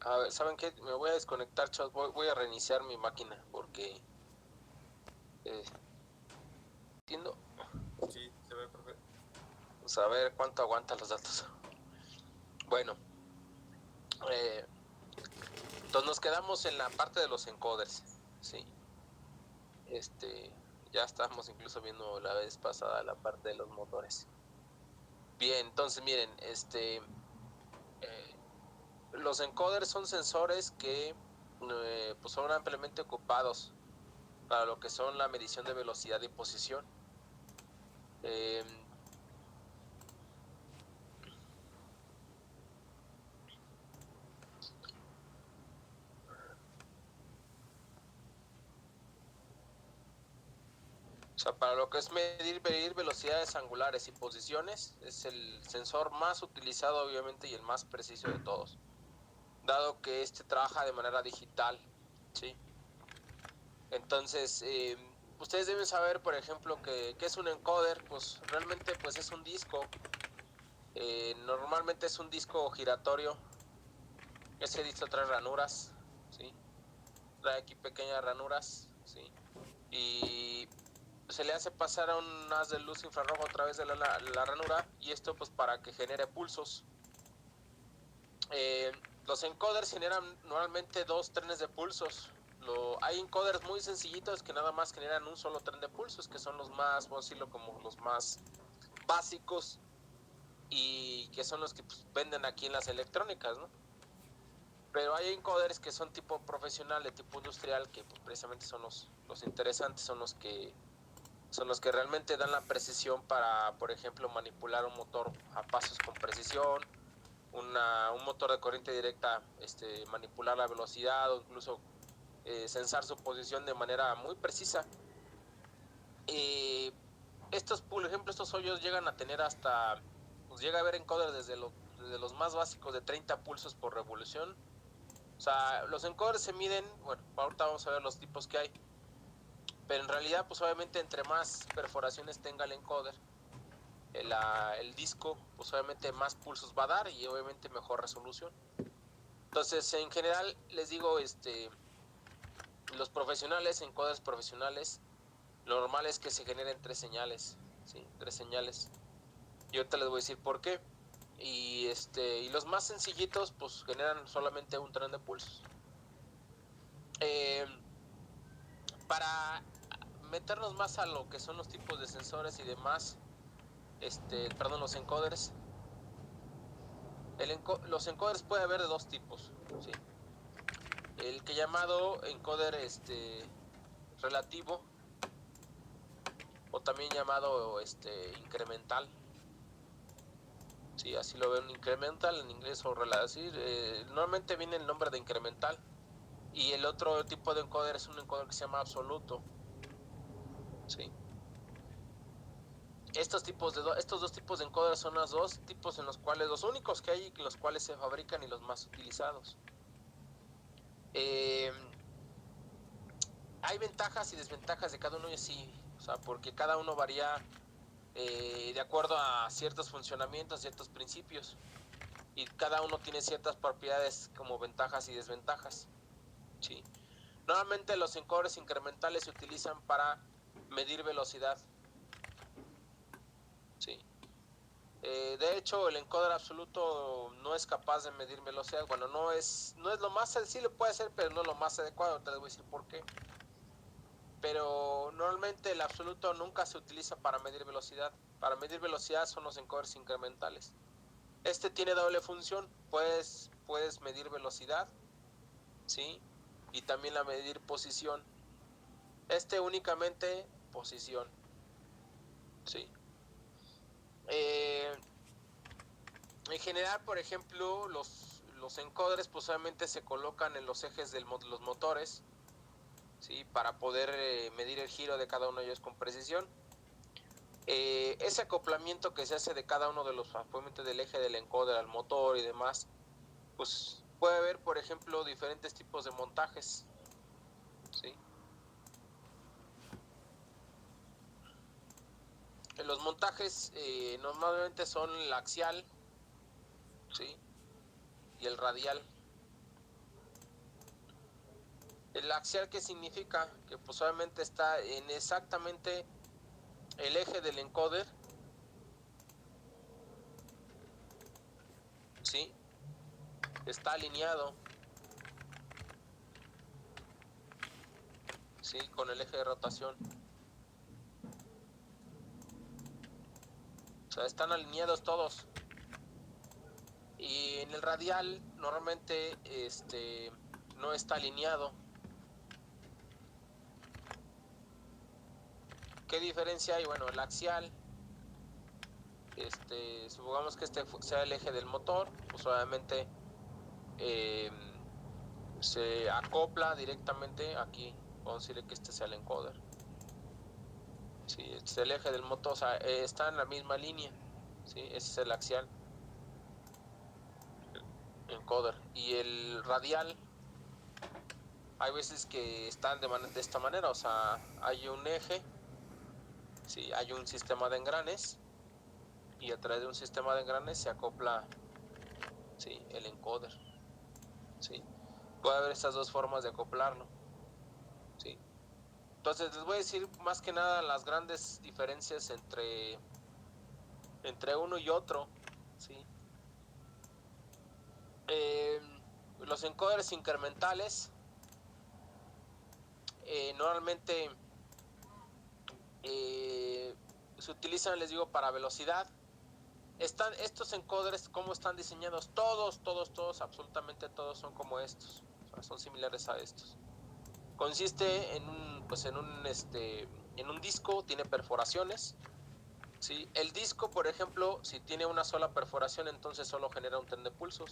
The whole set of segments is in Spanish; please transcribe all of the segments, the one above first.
A ver, ¿saben qué? Me voy a desconectar, chavos. Voy a reiniciar mi máquina porque entiendo. Sí, se ve perfecto. Pues a ver cuánto aguantan los datos. Bueno, entonces nos quedamos en la parte de los encoders, sí. Ya estábamos incluso viendo la vez pasada la parte de los motores. Bien, entonces miren, los encoders son sensores que pues son ampliamente ocupados para lo que son la medición de velocidad y posición. O sea, para lo que es medir velocidades angulares y posiciones, es el sensor más utilizado obviamente y el más preciso de todos, dado que trabaja de manera digital, ¿sí? Entonces, ustedes deben saber, por ejemplo, que es un encoder. Pues realmente pues es un disco. Normalmente es un disco giratorio. Ese disco trae ranuras, ¿sí? Trae aquí pequeñas ranuras, ¿sí? Y se le hace pasar a un haz de luz infrarrojo a través de la ranura, y esto pues para que genere pulsos. Los encoders generan normalmente 2 trenes de pulsos. Hay encoders muy sencillitos que nada más generan un solo tren de pulsos, que son los más, vamos a decirlo, como los más básicos, y que son los que pues, venden aquí en las electrónicas, ¿no? Pero hay encoders que son tipo profesional, de tipo industrial, que pues precisamente son los interesantes, son los que realmente dan la precisión para, por ejemplo, manipular un motor a pasos con precisión, un motor de corriente directa, manipular la velocidad o incluso sensar su posición de manera muy precisa. Por ejemplo, estos hoyos llegan a tener hasta, pues llega a haber encoders desde los más básicos de 30 pulsos por revolución. O sea, los encoders se miden, bueno, ahorita vamos a ver los tipos que hay, pero en realidad, pues obviamente entre más perforaciones tenga el encoder, el disco, pues obviamente más pulsos va a dar y obviamente mejor resolución. Entonces, en general, les digo, los profesionales, encoders profesionales, lo normal es que se generen 3 señales, ¿sí? 3 señales. Y ahorita les voy a decir por qué. Y los más sencillitos, pues generan solamente un tren de pulsos. Para meternos más a lo que son los tipos de sensores y demás, los encoders. Los encoders puede haber de 2 tipos, ¿sí? El que llamado encoder relativo, o también llamado incremental. Sí, así lo ven, incremental en inglés o relativo. Normalmente viene el nombre de incremental. Y el otro tipo de encoder es un encoder que se llama absoluto. Sí. Estos dos tipos de encoder son los dos tipos en los cuales, los únicos que hay, en los cuales se fabrican y los más utilizados. Hay ventajas y desventajas de cada uno, y sí, o sea, porque cada uno varía de acuerdo a ciertos funcionamientos, ciertos principios, y cada uno tiene ciertas propiedades como ventajas y desventajas, ¿sí? Normalmente los encoders incrementales se utilizan para medir velocidad, ¿sí? De hecho, el encoder absoluto no es capaz de medir velocidad. Bueno, no es lo más, sí lo puede hacer, pero no es lo más adecuado. Te voy a decir por qué. Pero normalmente el absoluto nunca se utiliza para medir velocidad. Para medir velocidad son los encoders incrementales. Tiene doble función. Puedes medir velocidad, ¿sí? Y también la medir posición. Únicamente posición, ¿sí? En general, por ejemplo, los encoders pues obviamente se colocan en los ejes de los motores, ¿sí? Para poder medir el giro de cada uno de ellos con precisión. Ese acoplamiento que se hace de cada uno de los, obviamente, del eje del encoder al motor y demás, pues puede haber, por ejemplo, diferentes tipos de montajes, ¿sí? Los montajes normalmente son el axial, ¿sí? Y el radial. El axial, ¿qué significa? Que pues obviamente está en exactamente el eje del encoder, ¿sí? Está alineado, ¿sí? Con el eje de rotación. O sea, están alineados todos. Y en el radial normalmente no está alineado. ¿Qué diferencia hay? Bueno, el axial, supongamos que este sea el eje del motor, pues obviamente se acopla directamente aquí. Vamos a decirle que este sea el encoder. Sí, este es el eje del motor, o sea, está en la misma línea. Sí, ese es el axial, encoder. Y el radial, hay veces que están de esta manera, o sea, hay un eje, sí, hay un sistema de engranes, y a través de un sistema de engranes se acopla, sí, el encoder. Sí, puede haber estas dos formas de acoplarlo. Sí. Entonces les voy a decir más que nada las grandes diferencias entre uno y otro. ¿Sí? Los encoders incrementales normalmente se utilizan, les digo, para velocidad. Estos encoders, ¿cómo están diseñados? Todos, absolutamente todos son como estos. O sea, son similares a estos. Consiste en un disco, tiene perforaciones. ¿Sí? El disco, por ejemplo, si tiene una sola perforación, entonces solo genera un tren de pulsos.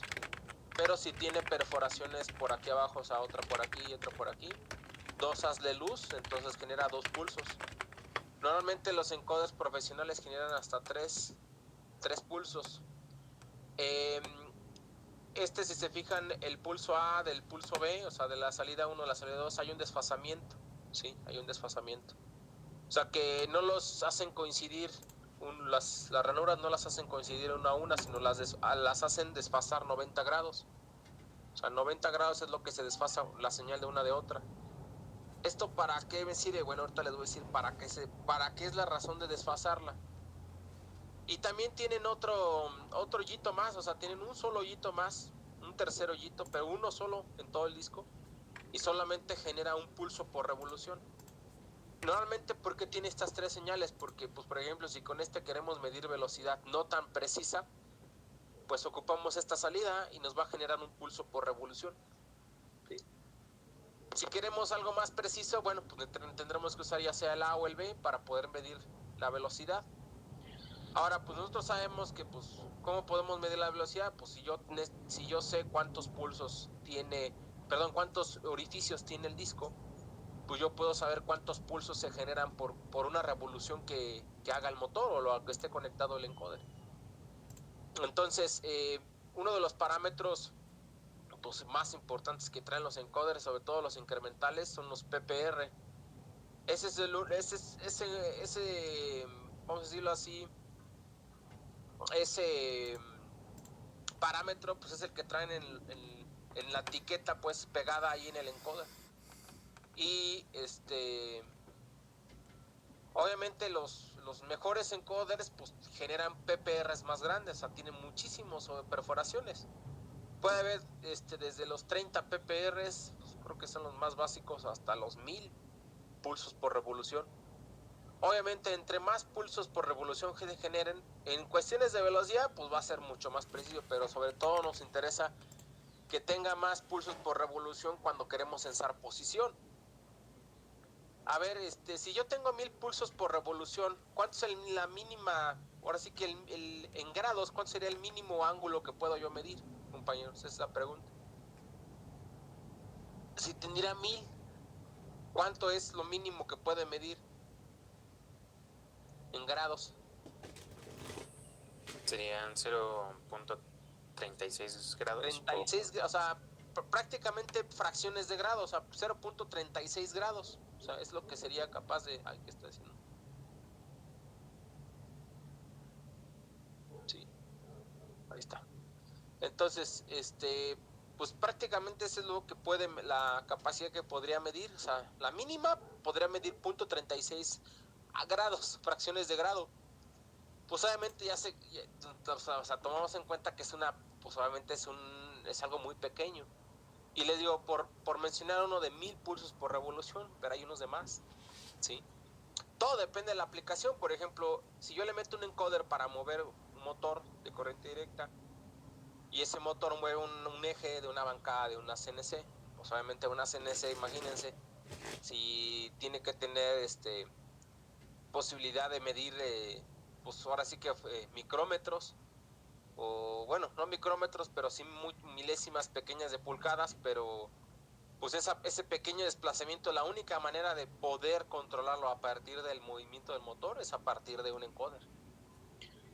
Pero si tiene perforaciones por aquí abajo, o sea, otra por aquí y otra por aquí, dos haz de luz, entonces genera dos pulsos. Normalmente los encoders profesionales generan hasta tres pulsos. Si se fijan, el pulso A del pulso B, o sea, de la salida 1 a la salida 2, hay un desfasamiento. Sí, hay un desfasamiento. O sea, que no los hacen coincidir, las ranuras no las hacen coincidir una a una, sino las hacen desfasar 90 grados. O sea, 90 grados es lo que se desfasa la señal de una de otra. ¿Esto para qué me sirve? Bueno, ahorita les voy a decir para qué es la razón de desfasarla. Y también tienen otro hoyito más, o sea, tienen un solo hoyito más, un tercer hoyito, pero uno solo en todo el disco, y solamente genera un pulso por revolución. Normalmente, ¿por qué tiene estas tres señales? Porque, pues, por ejemplo, si con queremos medir velocidad no tan precisa, pues ocupamos esta salida y nos va a generar un pulso por revolución. ¿Sí? Si queremos algo más preciso, bueno, pues tendremos que usar ya sea el A o el B para poder medir la velocidad. Ahora, pues nosotros sabemos que, pues, ¿cómo podemos medir la velocidad? Pues si yo sé cuántos cuántos orificios tiene el disco, pues yo puedo saber cuántos pulsos se generan por una revolución que haga el motor o lo que esté conectado el encoder. Entonces, uno de los parámetros, pues, más importantes que traen los encoders, sobre todo los incrementales, son los PPR. Vamos a decirlo así, ese parámetro, pues, es el que traen en la etiqueta, pues, pegada ahí en el encoder. Y obviamente los mejores encoders, pues, generan PPRs más grandes, o sea, tienen muchísimos perforaciones. Puede haber desde los 30 PPRs, pues, creo que son los más básicos, hasta los 1000 pulsos por revolución. Obviamente, entre más pulsos por revolución generen, en cuestiones de velocidad, pues va a ser mucho más preciso, pero sobre todo nos interesa que tenga más pulsos por revolución cuando queremos censar posición. A ver, si yo tengo 1000 pulsos por revolución, ¿cuánto es la mínima? Ahora sí que en grados, ¿cuánto sería el mínimo ángulo que puedo yo medir, compañeros? Esa es la pregunta. Si tendría 1000, ¿cuánto es lo mínimo que puede medir en grados? Serían 0.36 grados. 36, o sea, prácticamente fracciones de grados, o sea, 0.36 grados. O sea, es lo que sería capaz de... Ay, ¿qué está diciendo? Sí, ahí está. Entonces, pues prácticamente eso es lo que la capacidad que podría medir. O sea, la mínima podría medir 0.36 grados, fracciones de grado. Pues obviamente o sea, tomamos en cuenta que pues obviamente es algo muy pequeño. Y les digo, por mencionar uno de 1000 pulsos por revolución, pero hay unos de más, ¿sí? Todo depende de la aplicación. Por ejemplo, si yo le meto un encoder para mover un motor de corriente directa, y ese motor mueve un eje de una bancada de una CNC, pues obviamente una CNC, imagínense, si tiene que tener posibilidad de medir, pues ahora sí que micrómetros, o bueno, no micrómetros, pero sí milésimas pequeñas de pulgadas, pero pues ese pequeño desplazamiento, la única manera de poder controlarlo a partir del movimiento del motor es a partir de un encoder.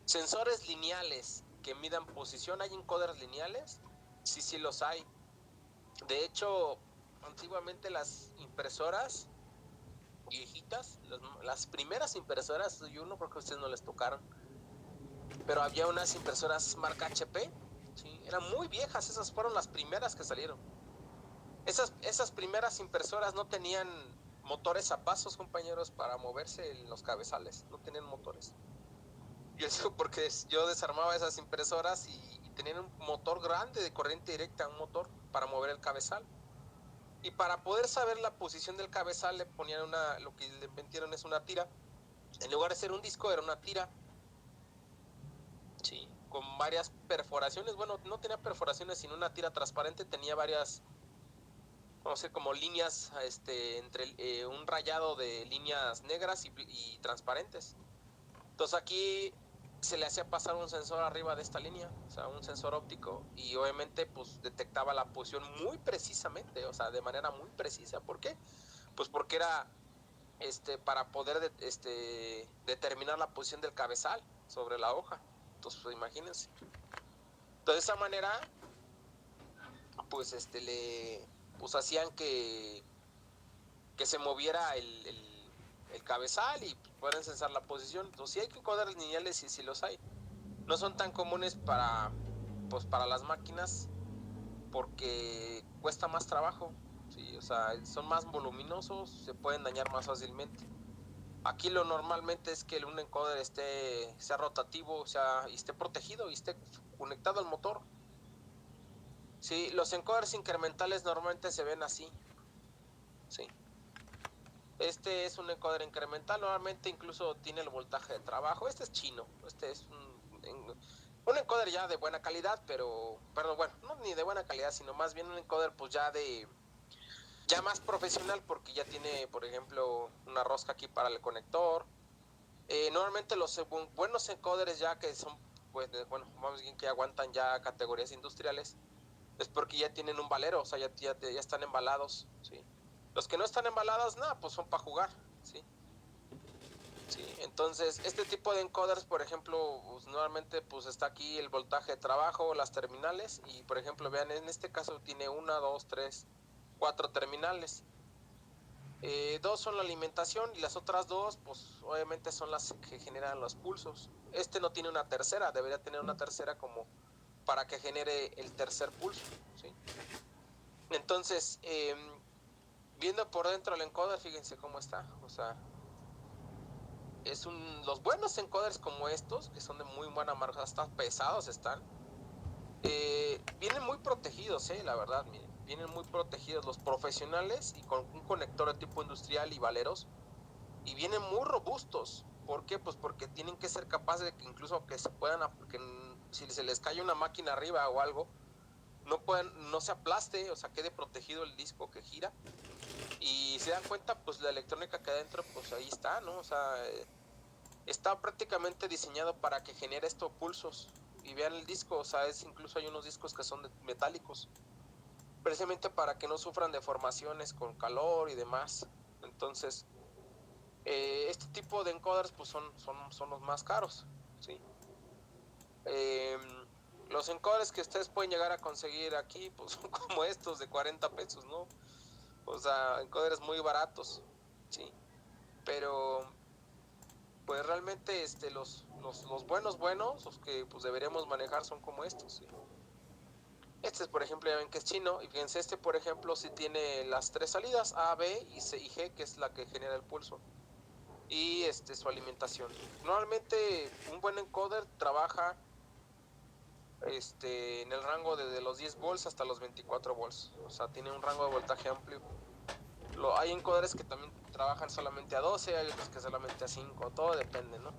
Sensores lineales que midan posición, ¿hay encoders lineales? Sí los hay. De hecho, antiguamente las impresoras viejitas, las primeras impresoras, yo no creo que a ustedes no les tocaron, pero había unas impresoras marca HP, ¿sí? Eran muy viejas, esas fueron las primeras que salieron. Esas primeras impresoras no tenían motores a pasos, compañeros, para moverse en los cabezales, no tenían motores. Y eso porque yo desarmaba esas impresoras y tenían un motor grande de corriente directa, un motor para mover el cabezal. Y para poder saber la posición del cabezal le ponían lo que le metieron es una tira. En lugar de ser un disco, era una tira. Sí, con varias perforaciones. Bueno, no tenía perforaciones, sino una tira transparente. Tenía varias, vamos a decir, como líneas, entre un rayado de líneas negras y transparentes. Entonces aquí se le hacía pasar un sensor arriba de esta línea, o sea, un sensor óptico, y obviamente pues detectaba la posición muy precisamente, o sea, de manera muy precisa. ¿Por qué? Pues porque era para poder determinar la posición del cabezal sobre la hoja. Entonces, pues, imagínense. Entonces, de esa manera, pues pues hacían que se moviera el cabezal y puedan censar la posición. Entonces, sí hay que encoder lineales y sí los hay. No son tan comunes para las máquinas porque cuesta más trabajo, ¿sí? O sea, son más voluminosos, se pueden dañar más fácilmente. Aquí lo normalmente es que un encoder sea rotativo, o sea, y esté protegido y esté conectado al motor. Sí, los encoders incrementales normalmente se ven así. Sí. Este es un encoder incremental, normalmente incluso tiene el voltaje de trabajo. Este es chino, este es un encoder ya de buena calidad, pero bueno, no ni de buena calidad, sino más bien un encoder pues ya más profesional, porque ya tiene, por ejemplo, una rosca aquí para el conector. Normalmente los buenos encoders ya que son, pues, bueno, vamos bien que aguantan ya categorías industriales, es porque ya tienen un valero, o sea, ya están embalados, ¿sí? Los que no están embalados, nada, pues son para jugar, ¿sí? Sí, entonces, este tipo de encoders, por ejemplo, pues, normalmente pues está aquí el voltaje de trabajo, las terminales, y por ejemplo, vean, en este caso tiene 1, 2, 3, 4 terminales. Dos son la alimentación y las otras dos, pues obviamente son las que generan los pulsos. Este no tiene una tercera, debería tener una tercera como para que genere el tercer pulso, ¿sí? Entonces, viendo por dentro el encoder, fíjense cómo está. O sea, los buenos encoders como estos, que son de muy buena marca, hasta pesados están, vienen muy protegidos, la verdad, miren, vienen muy protegidos los profesionales y con un conector de tipo industrial y valeros. Y vienen muy robustos. ¿Por qué? Pues porque tienen que ser capaces de que incluso que se puedan, que si se les cae una máquina arriba o algo, no se aplaste, o sea, quede protegido el disco que gira. Y se dan cuenta, pues la electrónica que adentro, pues ahí está, ¿no? O sea, está prácticamente diseñado para que genere estos pulsos. Y vean el disco, o sea, incluso hay unos discos que son metálicos, precisamente para que no sufran deformaciones con calor y demás. Entonces, este tipo de encoders pues son los más caros, ¿sí? Los encoders que ustedes pueden llegar a conseguir aquí pues son como estos de 40 pesos, ¿no? O sea, encoders muy baratos, ¿sí? Pero pues realmente los buenos, los que pues deberíamos manejar son como estos, ¿sí? Este, por ejemplo, ya ven que es chino, y fíjense, este, por ejemplo, sí tiene las 3 salidas, A, B y C y G, que es la que genera el pulso, y su alimentación. Normalmente, un buen encoder trabaja en el rango de los 10 volts hasta los 24 volts, o sea, tiene un rango de voltaje amplio. Hay encoders que también trabajan solamente a 12, hay otros que solamente a 5, todo depende, ¿no?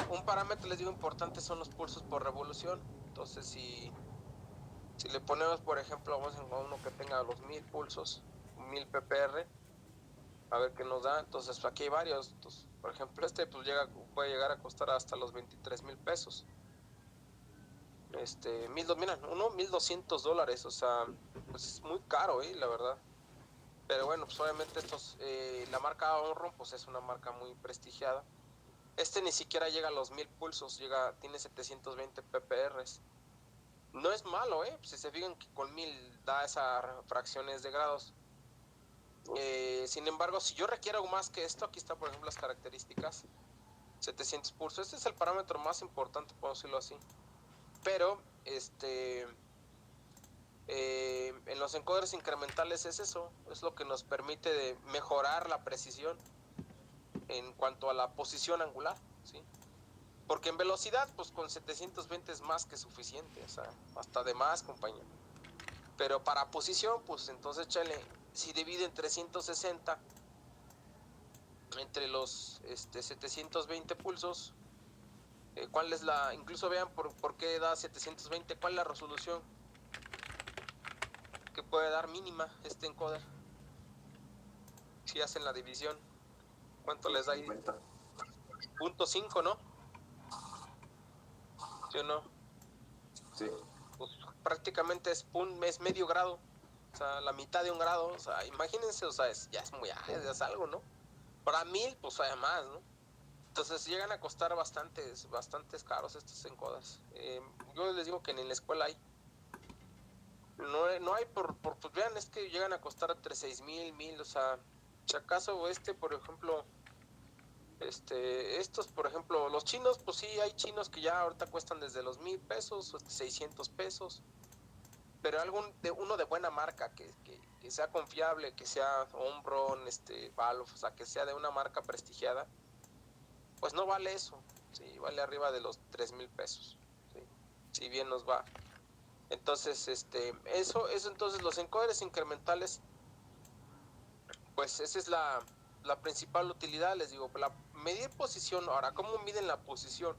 Un parámetro, les digo, importante son los pulsos por revolución. Entonces, si le ponemos, por ejemplo, vamos a uno que tenga los 1000 pulsos, 1000 ppr, a ver qué nos da. Entonces, aquí hay varios. Entonces, por ejemplo, pues puede llegar a costar hasta los 23,000 pesos. Mira, uno $1,200, o sea, pues es muy caro, la verdad. Pero bueno, pues obviamente la marca Omron, pues es una marca muy prestigiada. Ni siquiera llega a los 1000 pulsos, tiene 720 ppr. No es malo, si se fijan que con 1000 da esas fracciones de grados. Sin embargo, si yo requiero más que esto, aquí está por ejemplo las características. 700 pulsos, este es el parámetro más importante, puedo decirlo así. Pero, en los encoders incrementales es eso, es lo que nos permite mejorar la precisión en cuanto a la posición angular, ¿sí? Porque en velocidad, pues con 720 es más que suficiente, o sea, hasta de más, compañero. Pero para posición, pues entonces échale, si dividen 360 entre los 720 pulsos, ¿cuál es incluso vean por qué da 720, cuál es la resolución que puede dar mínima este encoder? Si hacen la división, ¿cuánto les da ahí? 0.5, ¿no? ¿Sí o no? Sí. Pues prácticamente es medio grado, o sea, la mitad de un grado, o sea, imagínense, o sea, ya es algo, ¿no? Para 1000, pues además, ¿no? Entonces llegan a costar bastantes caros estos encoders. Yo les digo que ni en la escuela hay. No hay pues vean, es que llegan a costar entre 6,000, 1000, o sea, si acaso por ejemplo, estos, por ejemplo, los chinos, pues sí, hay chinos que ya ahorita cuestan desde los 1000 pesos, 600 pesos, pero uno de buena marca, que sea confiable, que sea Omron, Valve, o sea, que sea de una marca prestigiada, pues no vale eso, sí, vale arriba de los 3,000 pesos, ¿sí? Si bien nos va. Entonces, eso entonces los encoders incrementales, pues esa es la principal utilidad, les digo, medir posición. Ahora, ¿cómo miden la posición?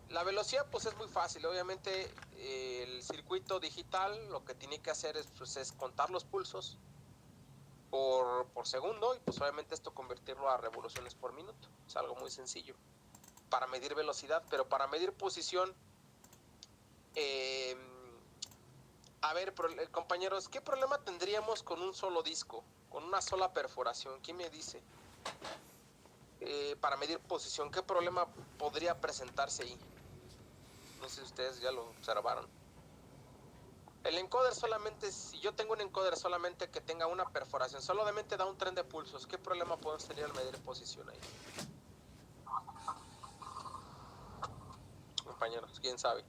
La velocidad, pues es muy fácil, obviamente el circuito digital lo que tiene que hacer es contar los pulsos por segundo, y pues obviamente esto convertirlo a revoluciones por minuto. Es algo muy sencillo para medir velocidad, pero para medir posición, a ver, compañeros, ¿qué problema tendríamos con un solo disco, con una sola perforación? ¿Quién me dice? Para medir posición, ¿qué problema podría presentarse ahí? No sé si ustedes ya lo observaron. El encoder solamente, si yo tengo un encoder solamente que tenga una perforación, solamente da un tren de pulsos, ¿qué problema podemos tener al medir posición ahí? Compañeros, ¿quién sabe?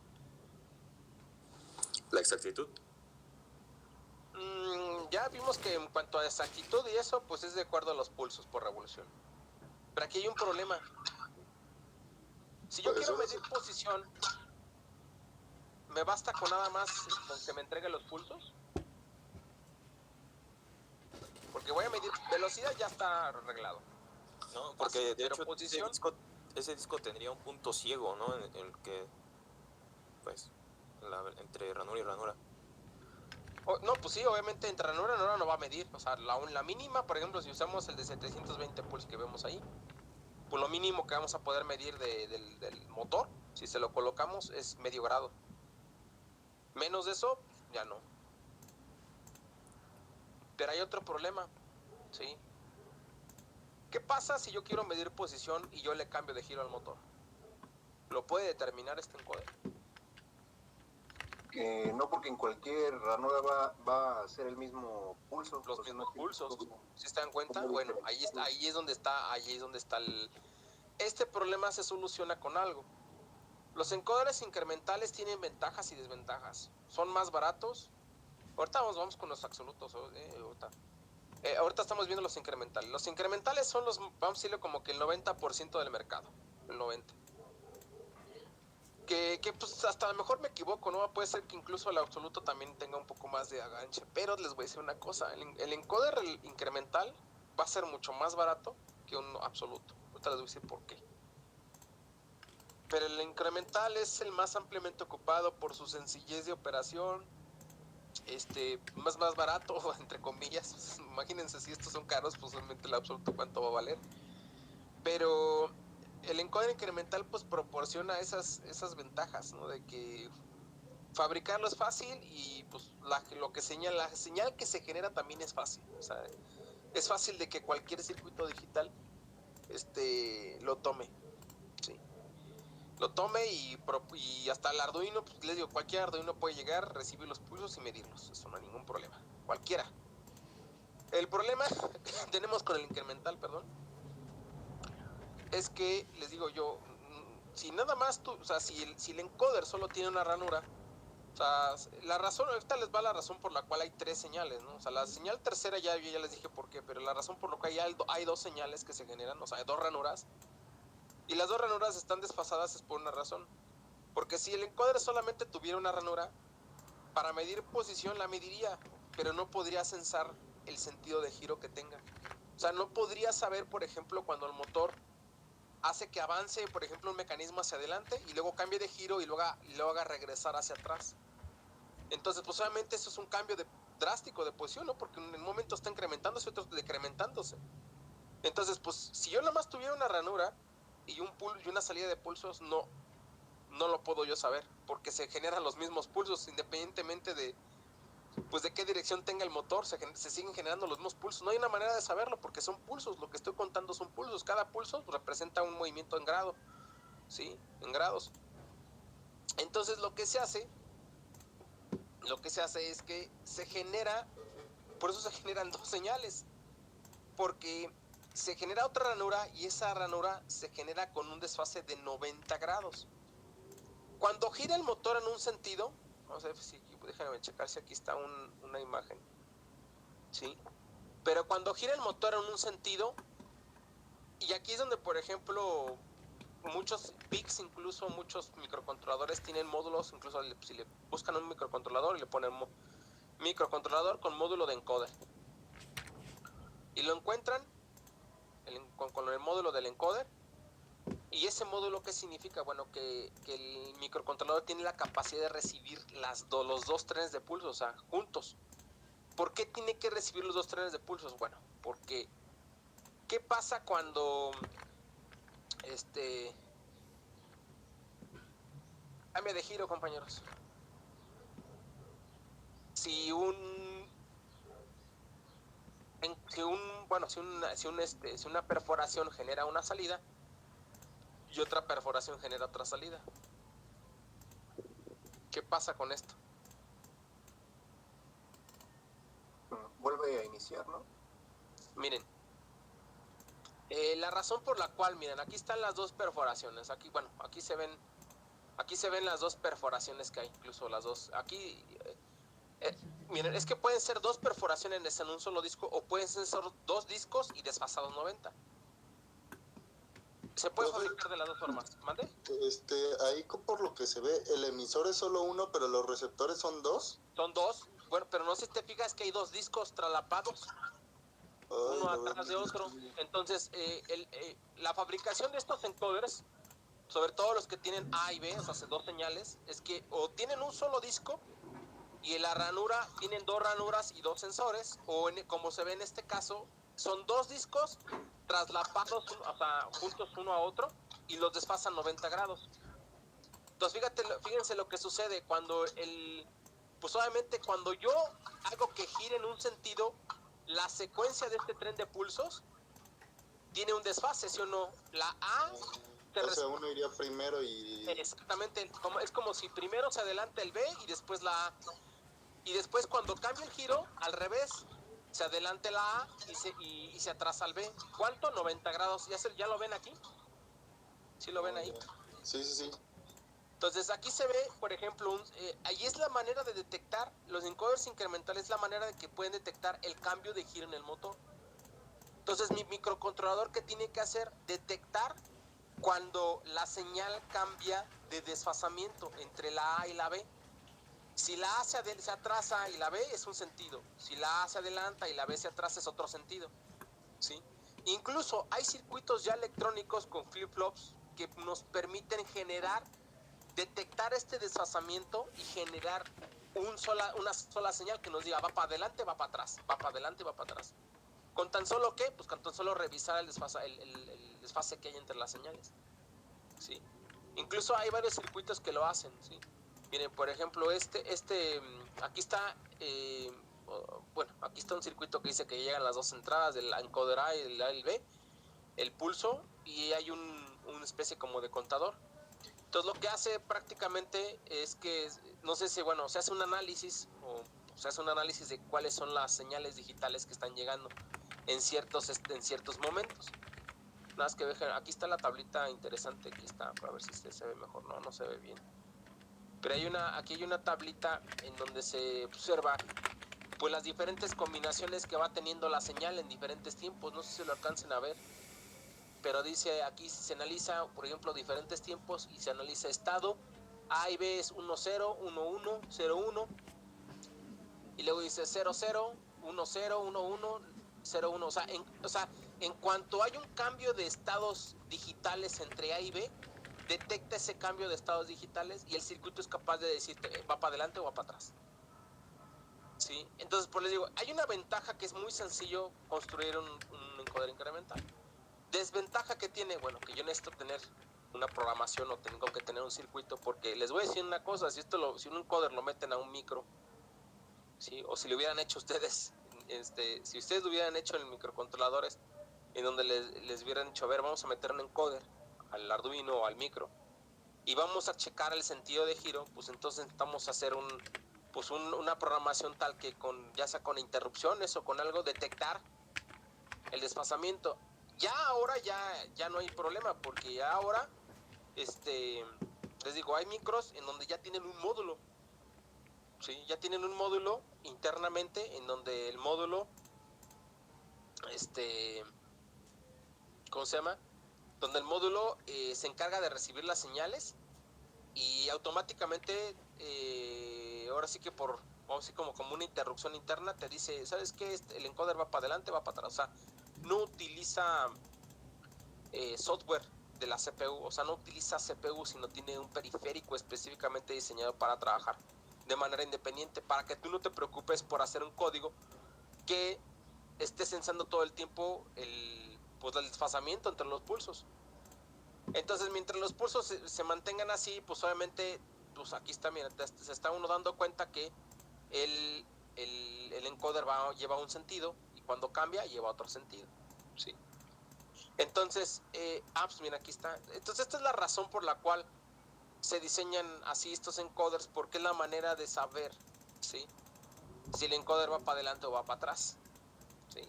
La exactitud. Ya vimos que en cuanto a exactitud y eso, pues es de acuerdo a los pulsos por revolución. Pero aquí hay un problema. Si yo quiero medir posición, ¿me basta con nada más con que me entregue los pulsos? Porque voy a medir velocidad, ya está arreglado. No, porque de hecho posición, ese disco tendría un punto ciego, ¿no? En el que, pues, entre ranura y ranura. no, pues sí, obviamente entre ranura y ranura no va a medir. O sea, la mínima, por ejemplo, si usamos el de 720 pulsos que vemos ahí, pues lo mínimo que vamos a poder medir del motor, si se lo colocamos, es medio grado. Menos de eso, ya no. Pero hay otro problema, ¿sí? ¿Qué pasa si yo quiero medir posición y yo le cambio de giro al motor? ¿Lo puede determinar este encoder? No, porque en cualquier ranura va a ser el mismo pulso. Los mismos pulsos. ¿Sí se dan cuenta? Bueno, ahí es donde está Este problema se soluciona con algo. Los encoders incrementales tienen ventajas y desventajas. Son más baratos. Ahorita vamos con los absolutos. Ahorita estamos viendo los incrementales. Los incrementales son los, vamos a decirlo como que el 90% del mercado. El 90%. Que pues hasta a lo mejor me equivoco, ¿no? Puede ser que incluso el absoluto también tenga un poco más de aganche. Pero les voy a decir una cosa. El encoder incremental va a ser mucho más barato que un absoluto. Ahorita les voy a decir por qué. Pero el incremental es el más ampliamente ocupado por su sencillez de operación, más barato, entre comillas. Imagínense si estos son caros, pues obviamente el absoluto cuánto va a valer. Pero el encoder incremental pues proporciona esas ventajas, ¿no? De que fabricarlo es fácil y pues la señal que se genera también es fácil. O sea, es fácil de que cualquier circuito digital lo tome. Sí. Lo tome y hasta el Arduino, pues les digo, cualquier Arduino puede llegar, recibir los pulsos y medirlos, eso no hay ningún problema, cualquiera. El problema que tenemos con el incremental, perdón, es que, les digo yo, si nada más tú, o sea, si el encoder solo tiene una ranura, o sea, la razón, ahorita les va la razón por la cual hay 3 señales, ¿no? O sea, la señal tercera ya les dije por qué, pero la razón por la cual hay 2 señales que se generan, o sea, hay 2 ranuras, y las 2 ranuras están desfasadas es por una razón. Porque si el encoder solamente tuviera una ranura, para medir posición la mediría, pero no podría censar el sentido de giro que tenga. O sea, no podría saber, por ejemplo, cuando el motor hace que avance, por ejemplo, un mecanismo hacia adelante y luego cambie de giro y lo haga regresar hacia atrás. Entonces, pues obviamente eso es un cambio drástico de posición, ¿no? Porque en un momento está incrementándose, otro decrementándose. Entonces, pues si yo nada más tuviera una ranura y una salida de pulsos, no lo puedo yo saber, porque se generan los mismos pulsos, independientemente de qué dirección tenga el motor, se siguen generando los mismos pulsos. No hay una manera de saberlo, porque son pulsos, lo que estoy contando son pulsos, cada pulso representa un movimiento en grado, ¿sí? En grados. Entonces lo que se hace es que se genera, por eso se generan 2 señales, porque se genera otra ranura y esa ranura se genera con un desfase de 90 grados. Cuando gira el motor en un sentido, vamos a ver si, déjame checar si aquí está una imagen, ¿sí? Pero cuando gira el motor en un sentido, y aquí es donde, por ejemplo, muchos PICs, incluso muchos microcontroladores tienen módulos, incluso si le buscan un microcontrolador y le ponen microcontrolador con módulo de encoder. Y lo encuentran con el módulo del encoder. ¿Y ese módulo qué significa? Bueno, que el microcontrolador tiene la capacidad de recibir los 2 trenes de pulso, o sea, juntos. ¿Por qué tiene que recibir los 2 trenes de pulsos? Bueno, porque ¿qué pasa cuando cambia de giro, compañeros? Si una perforación genera una salida y otra perforación genera otra salida, ¿qué pasa con esto? Vuelve a iniciar, ¿no? Miren, la razón por la cual, miren, aquí están las 2 perforaciones, aquí se ven las 2 perforaciones que hay, incluso las 2, aquí, miren, es que pueden ser 2 perforaciones en un solo disco o pueden ser 2 discos y desfasados 90. Se puede fabricar de las 2 formas. ¿Mande? Ahí por lo que se ve, el emisor es solo uno, pero los receptores son 2. Son 2, bueno, pero no sé si te fijas que hay 2 discos traslapados, uno atrás de otro. Entonces, la fabricación de estos encoders, sobre todo los que tienen A y B, o sea, 2 señales, es que o tienen un solo disco y en la ranura tienen 2 ranuras y 2 sensores, o como se ve en este caso, son 2 discos traslapados, o sea, juntos uno a otro, y los desfasan 90 grados. Entonces, fíjense lo que sucede cuando pues obviamente cuando yo hago que gire en un sentido, la secuencia de este tren de pulsos tiene un desfase, ¿sí o no? La A... O sea, uno iría primero y... Exactamente, es como si primero se adelanta el B y después la A. Y después cuando cambia el giro, al revés, se adelante la A y se atrasa al B. ¿Cuánto? 90 grados. ¿Ya lo ven aquí? ¿Sí lo ven ahí? Sí. Entonces aquí se ve, por ejemplo, ahí es la manera de detectar, los encoders incrementales es la manera de que pueden detectar el cambio de giro en el motor. Entonces mi microcontrolador, ¿qué tiene que hacer? Detectar cuando la señal cambia de desfasamiento entre la A y la B. Si la A se atrasa y la B es un sentido, si la A se adelanta y la B se atrasa es otro sentido, ¿sí? Incluso hay circuitos ya electrónicos con flip-flops que nos permiten detectar este desfasamiento y generar una sola señal que nos diga va para adelante, va para atrás, va para adelante, va para atrás. ¿Con tan solo qué? Pues con tan solo revisar el desfase que hay entre las señales, ¿sí? Incluso hay varios circuitos que lo hacen, ¿sí? Miren, por ejemplo, aquí está, bueno, aquí está un circuito que dice que llegan las dos entradas del encoder A y el A y el B, el pulso, y hay una especie como de contador. Entonces lo que hace prácticamente es que, no sé si, bueno, se hace un análisis de cuáles son las señales digitales que están llegando en ciertos momentos. Nada más que vean, aquí está la tablita interesante, aquí está, para ver si se ve mejor, no se ve bien. Pero aquí hay una tablita en donde se observa pues las diferentes combinaciones que va teniendo la señal en diferentes tiempos, no sé si lo alcancen a ver. Pero dice aquí se analiza, por ejemplo, diferentes tiempos y se analiza estado. A y B es 1-0, 1-1, 0-1. Y luego dice 0-0, 1-0, 1-1, 0-1. O sea, en cuanto hay un cambio de estados digitales entre A y B, detecta ese cambio de estados digitales y el circuito es capaz de decirte va para adelante o va para atrás. ¿Sí? Entonces, pues les digo, hay una ventaja que es muy sencillo construir un encoder incremental. Desventaja que tiene, bueno, que yo necesito tener una programación o tengo que tener un circuito, porque les voy a decir una cosa, si un encoder lo meten a un micro, ¿sí? O si lo hubieran hecho ustedes, si ustedes lo hubieran hecho en microcontroladores, en donde les hubieran dicho, a ver, vamos a meter un encoder al Arduino o al micro, y vamos a checar el sentido de giro, pues entonces necesitamos hacer una programación tal que ya sea con interrupciones o con algo, detectar el desfasamiento. Ya ahora ya no hay problema, porque ya ahora les digo, hay micros en donde ya tienen un módulo, ¿sí? Ya tienen un módulo internamente en donde el módulo ¿cómo se llama? Donde el módulo se encarga de recibir las señales y automáticamente ahora sí que vamos a decir como una interrupción interna te dice, ¿sabes qué? El encoder va para adelante, va para atrás. O sea, no utiliza software de la CPU, o sea, no utiliza CPU, sino tiene un periférico específicamente diseñado para trabajar de manera independiente, para que tú no te preocupes por hacer un código que esté sensando todo el tiempo el desfasamiento entre los pulsos. Entonces, mientras los pulsos se mantengan así, pues obviamente, pues aquí está, mira, se está uno dando cuenta que el encoder lleva un sentido y cuando cambia lleva otro sentido, ¿sí? Entonces, pues mira, aquí está. Entonces, esta es la razón por la cual se diseñan así estos encoders, porque es la manera de saber, ¿sí? Si el encoder va para adelante o va para atrás, ¿sí?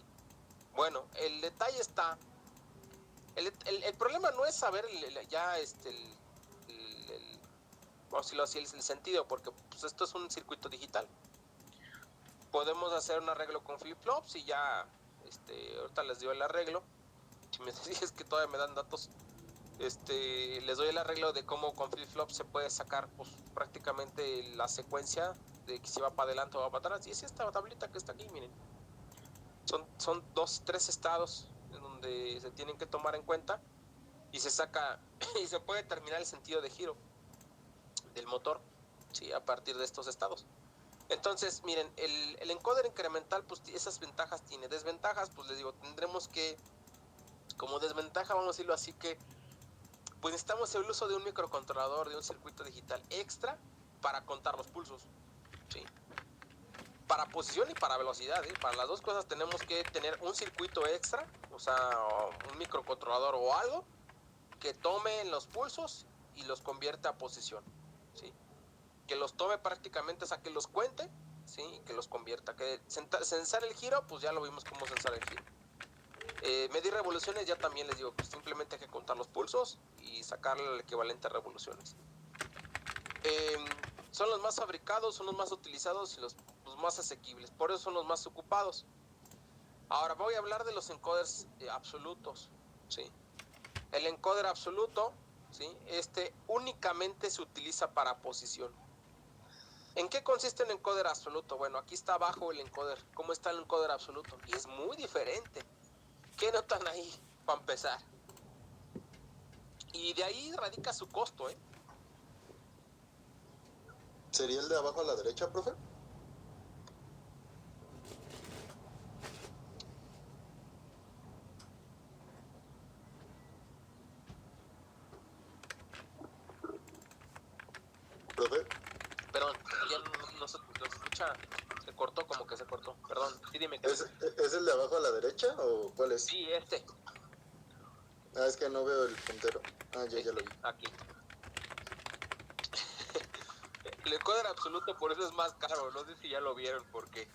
Bueno, el detalle está. El problema no es saber vamos a decirlo así, el sentido, porque pues, esto es un circuito digital. Podemos hacer un arreglo con flip-flops y ya, ahorita les digo el arreglo. Si me dices que todavía me dan datos, les doy el arreglo de cómo con flip-flop se puede sacar pues prácticamente la secuencia de que si va para adelante o va para atrás. Y es esta tablita que está aquí, miren. Son 3 estados en donde se tienen que tomar en cuenta y se saca y se puede determinar el sentido de giro del motor, ¿sí? A partir de estos estados. Entonces, miren, el encoder incremental, pues esas ventajas tiene. Desventajas, pues les digo, tendremos que, como desventaja, vamos a decirlo así, que pues necesitamos el uso de un microcontrolador, de un circuito digital extra para contar los pulsos, ¿sí? Para posición y para velocidad, ¿eh? Para las dos cosas tenemos que tener un circuito extra, o sea, un microcontrolador o algo que tome los pulsos y los convierta a posición, ¿sí? Que los tome prácticamente, o sea, que los cuente, ¿sí? Y que los convierta. Que censar el giro, pues ya lo vimos cómo censar el giro. Medir revoluciones, ya también les digo, pues simplemente hay que contar los pulsos y sacarle el equivalente a revoluciones. eh, son los más fabricados, son los más utilizados y los más asequibles. Por eso son los más ocupados. Ahora voy a hablar de los encoders absolutos, ¿sí? El encoder absoluto, ¿sí? Únicamente se utiliza para posición. ¿En qué consiste el encoder absoluto? Bueno, aquí está abajo el encoder. ¿Cómo está el encoder absoluto? Y es muy diferente. ¿Qué notan ahí, para empezar? Y de ahí radica su costo, ¿eh? ¿Sería el de abajo a la derecha, profe? ¿Profe? Perdón, ya no se escucha. Se cortó, como que se cortó. Perdón, sí, dime que... ¿Es el de abajo a la derecha o cuál es? Sí, Ah, es que no veo el puntero. Ah, ya lo vi. Aquí. El encoder absoluto por eso es más caro. No sé si ya lo vieron, porque...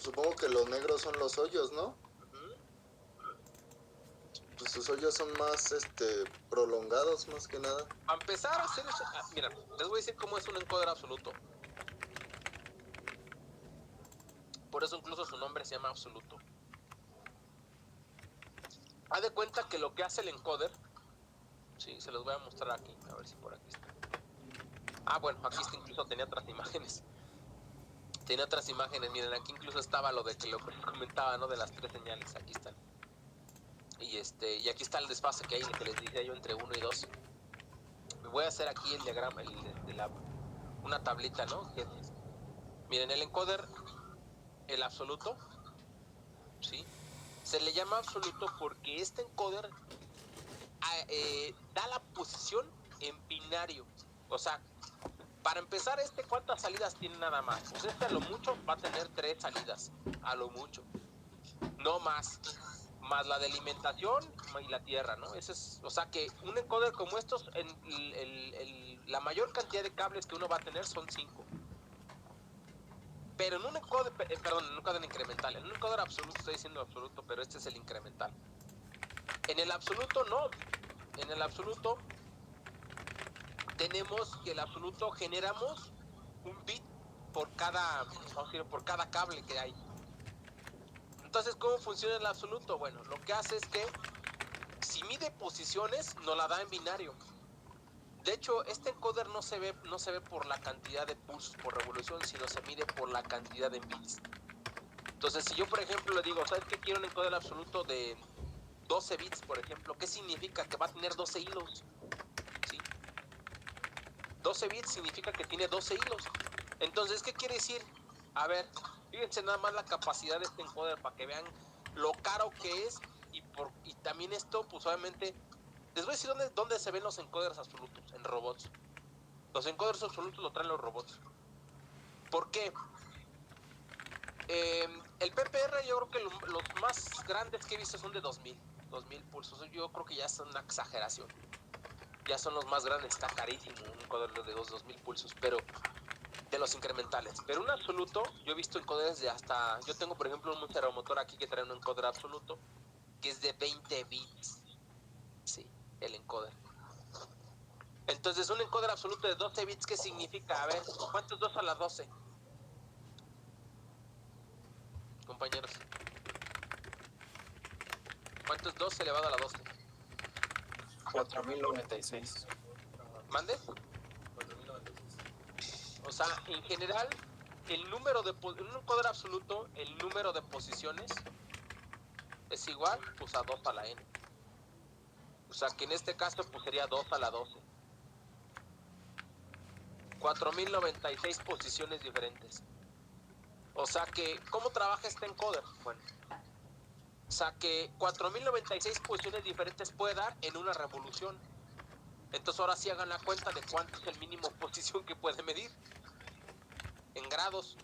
Supongo que los negros son los hoyos, ¿no? Pues sus hoyos son más, prolongados, más que nada. A empezar a hacer eso... mira, les voy a decir cómo es un encoder absoluto. Por eso incluso su nombre se llama absoluto. Haz de cuenta que lo que hace el encoder... Sí, se los voy a mostrar aquí. A ver si por aquí está. Ah, bueno, aquí está, incluso tenía otras imágenes. Miren, aquí incluso estaba lo de que lo que les comentaba, ¿no? De las 3 señales, aquí están. Y aquí está el desfase que hay, que les dije yo, entre 1 y 2. Me voy a hacer aquí el diagrama, una tablita, ¿no? Miren, el encoder, el absoluto, ¿sí? Se le llama absoluto porque este encoder da la posición en binario. O sea, para empezar, ¿cuántas salidas tiene nada más? Pues a lo mucho va a tener 3 salidas, a lo mucho. No más. Más la de alimentación y la tierra, ¿no? O sea que un encoder como estos, la mayor cantidad de cables que uno va a tener son 5. Pero en un encoder, en un encoder incremental, en un encoder absoluto, estoy diciendo absoluto, pero este es el incremental. En el absoluto no. En el absoluto tenemos que el absoluto generamos un bit por cada cable que hay. Entonces, ¿cómo funciona el absoluto? Bueno, lo que hace es que si mide posiciones, nos la da en binario. De hecho, este encoder no se ve por la cantidad de pulsos por revolución, sino se mide por la cantidad de bits. Entonces, si yo, por ejemplo, le digo, ¿sabes qué? Quiero un encoder absoluto de 12 bits, por ejemplo. ¿Qué significa? Que va a tener 12 hilos. ¿Sí? 12 bits significa que tiene 12 hilos. Entonces, ¿qué quiere decir? A ver, fíjense nada más la capacidad de este encoder para que vean lo caro que es y también esto, pues obviamente, les voy a decir dónde se ven los encoders absolutos, en robots. Los encoders absolutos lo traen los robots. ¿Por qué? El PPR yo creo que los más grandes que he visto son de 2000 pulsos. Yo creo que ya son una exageración. Ya son los más grandes, está carísimo un encoder de 2000 pulsos, pero de los incrementales. Pero un absoluto, yo he visto encoders de hasta... Yo tengo, por ejemplo, un servomotor aquí que trae un encoder absoluto, que es de 20 bits. Sí, el encoder. Entonces, un encoder absoluto de 12 bits, ¿qué significa? A ver, ¿cuánto es 2 a la 12? Compañeros. ¿Cuánto es 2 elevado a la 12? 4096. ¿Mande? 4096. O sea, en general, en un encoder absoluto, el número de posiciones es igual, pues, a 2 a la n. O sea, que en este caso, pues, sería 2 a la 12. 4096 posiciones diferentes. O sea que, ¿cómo trabaja este encoder? Bueno, o sea que 4096 posiciones diferentes puede dar en una revolución. Entonces ahora sí hagan la cuenta de cuánto es el mínimo posición que puede medir. En grados.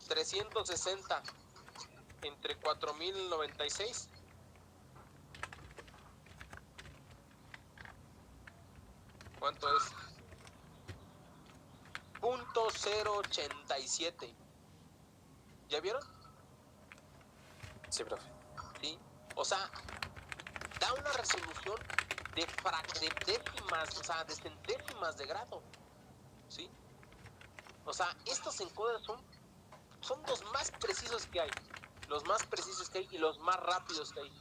360 entre 4096. ¿Cuánto es? 0.087. ¿Ya vieron? Sí, profe. Sí. O sea, da una resolución de décimas, o sea, de centésimas de grado, ¿sí? O sea, estos encoders son los más precisos que hay, los más precisos que hay y los más rápidos que hay.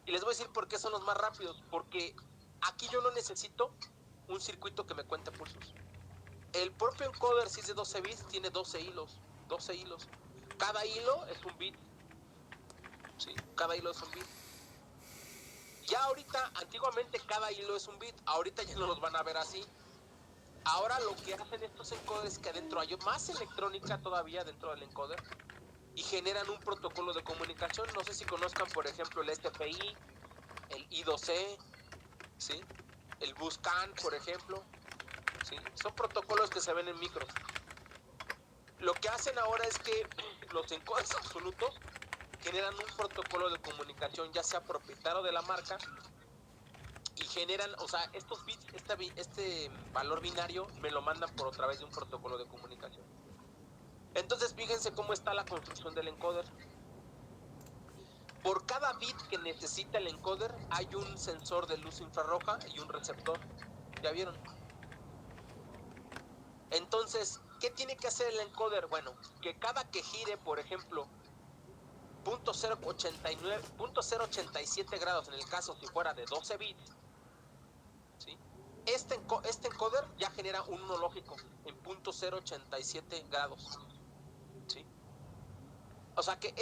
Y les voy a decir por qué son los más rápidos, porque aquí yo no necesito un circuito que me cuente pulsos. El propio encoder, si es de 12 bits, tiene 12 hilos. Cada hilo es un bit. ¿Sí? Cada hilo es un bit. Ya ahorita, antiguamente cada hilo es un bit. Ahorita ya no los van a ver así. Ahora lo que hacen estos encoders es que adentro hay más electrónica todavía dentro del encoder y generan un protocolo de comunicación. No sé si conozcan, por ejemplo, el SPI, el I2C, ¿sí? El Buscan, por ejemplo. ¿Sí? Son protocolos que se ven en micros. Lo que hacen ahora es que los encoders absolutos generan un protocolo de comunicación, ya sea propietario de la marca, y generan, o sea, estos bits, este valor binario me lo mandan por otra vez de un protocolo de comunicación. Entonces fíjense cómo está la construcción del encoder. Por cada bit que necesita el encoder hay un sensor de luz infrarroja y un receptor. ¿Ya vieron? Entonces, ¿qué tiene que hacer el encoder? Bueno, que cada que gire, por ejemplo, 0.087 grados, en el caso si fuera de 12 bits, ¿sí? Este encoder ya genera un uno lógico en 0.087 grados, ¿sí? O sea que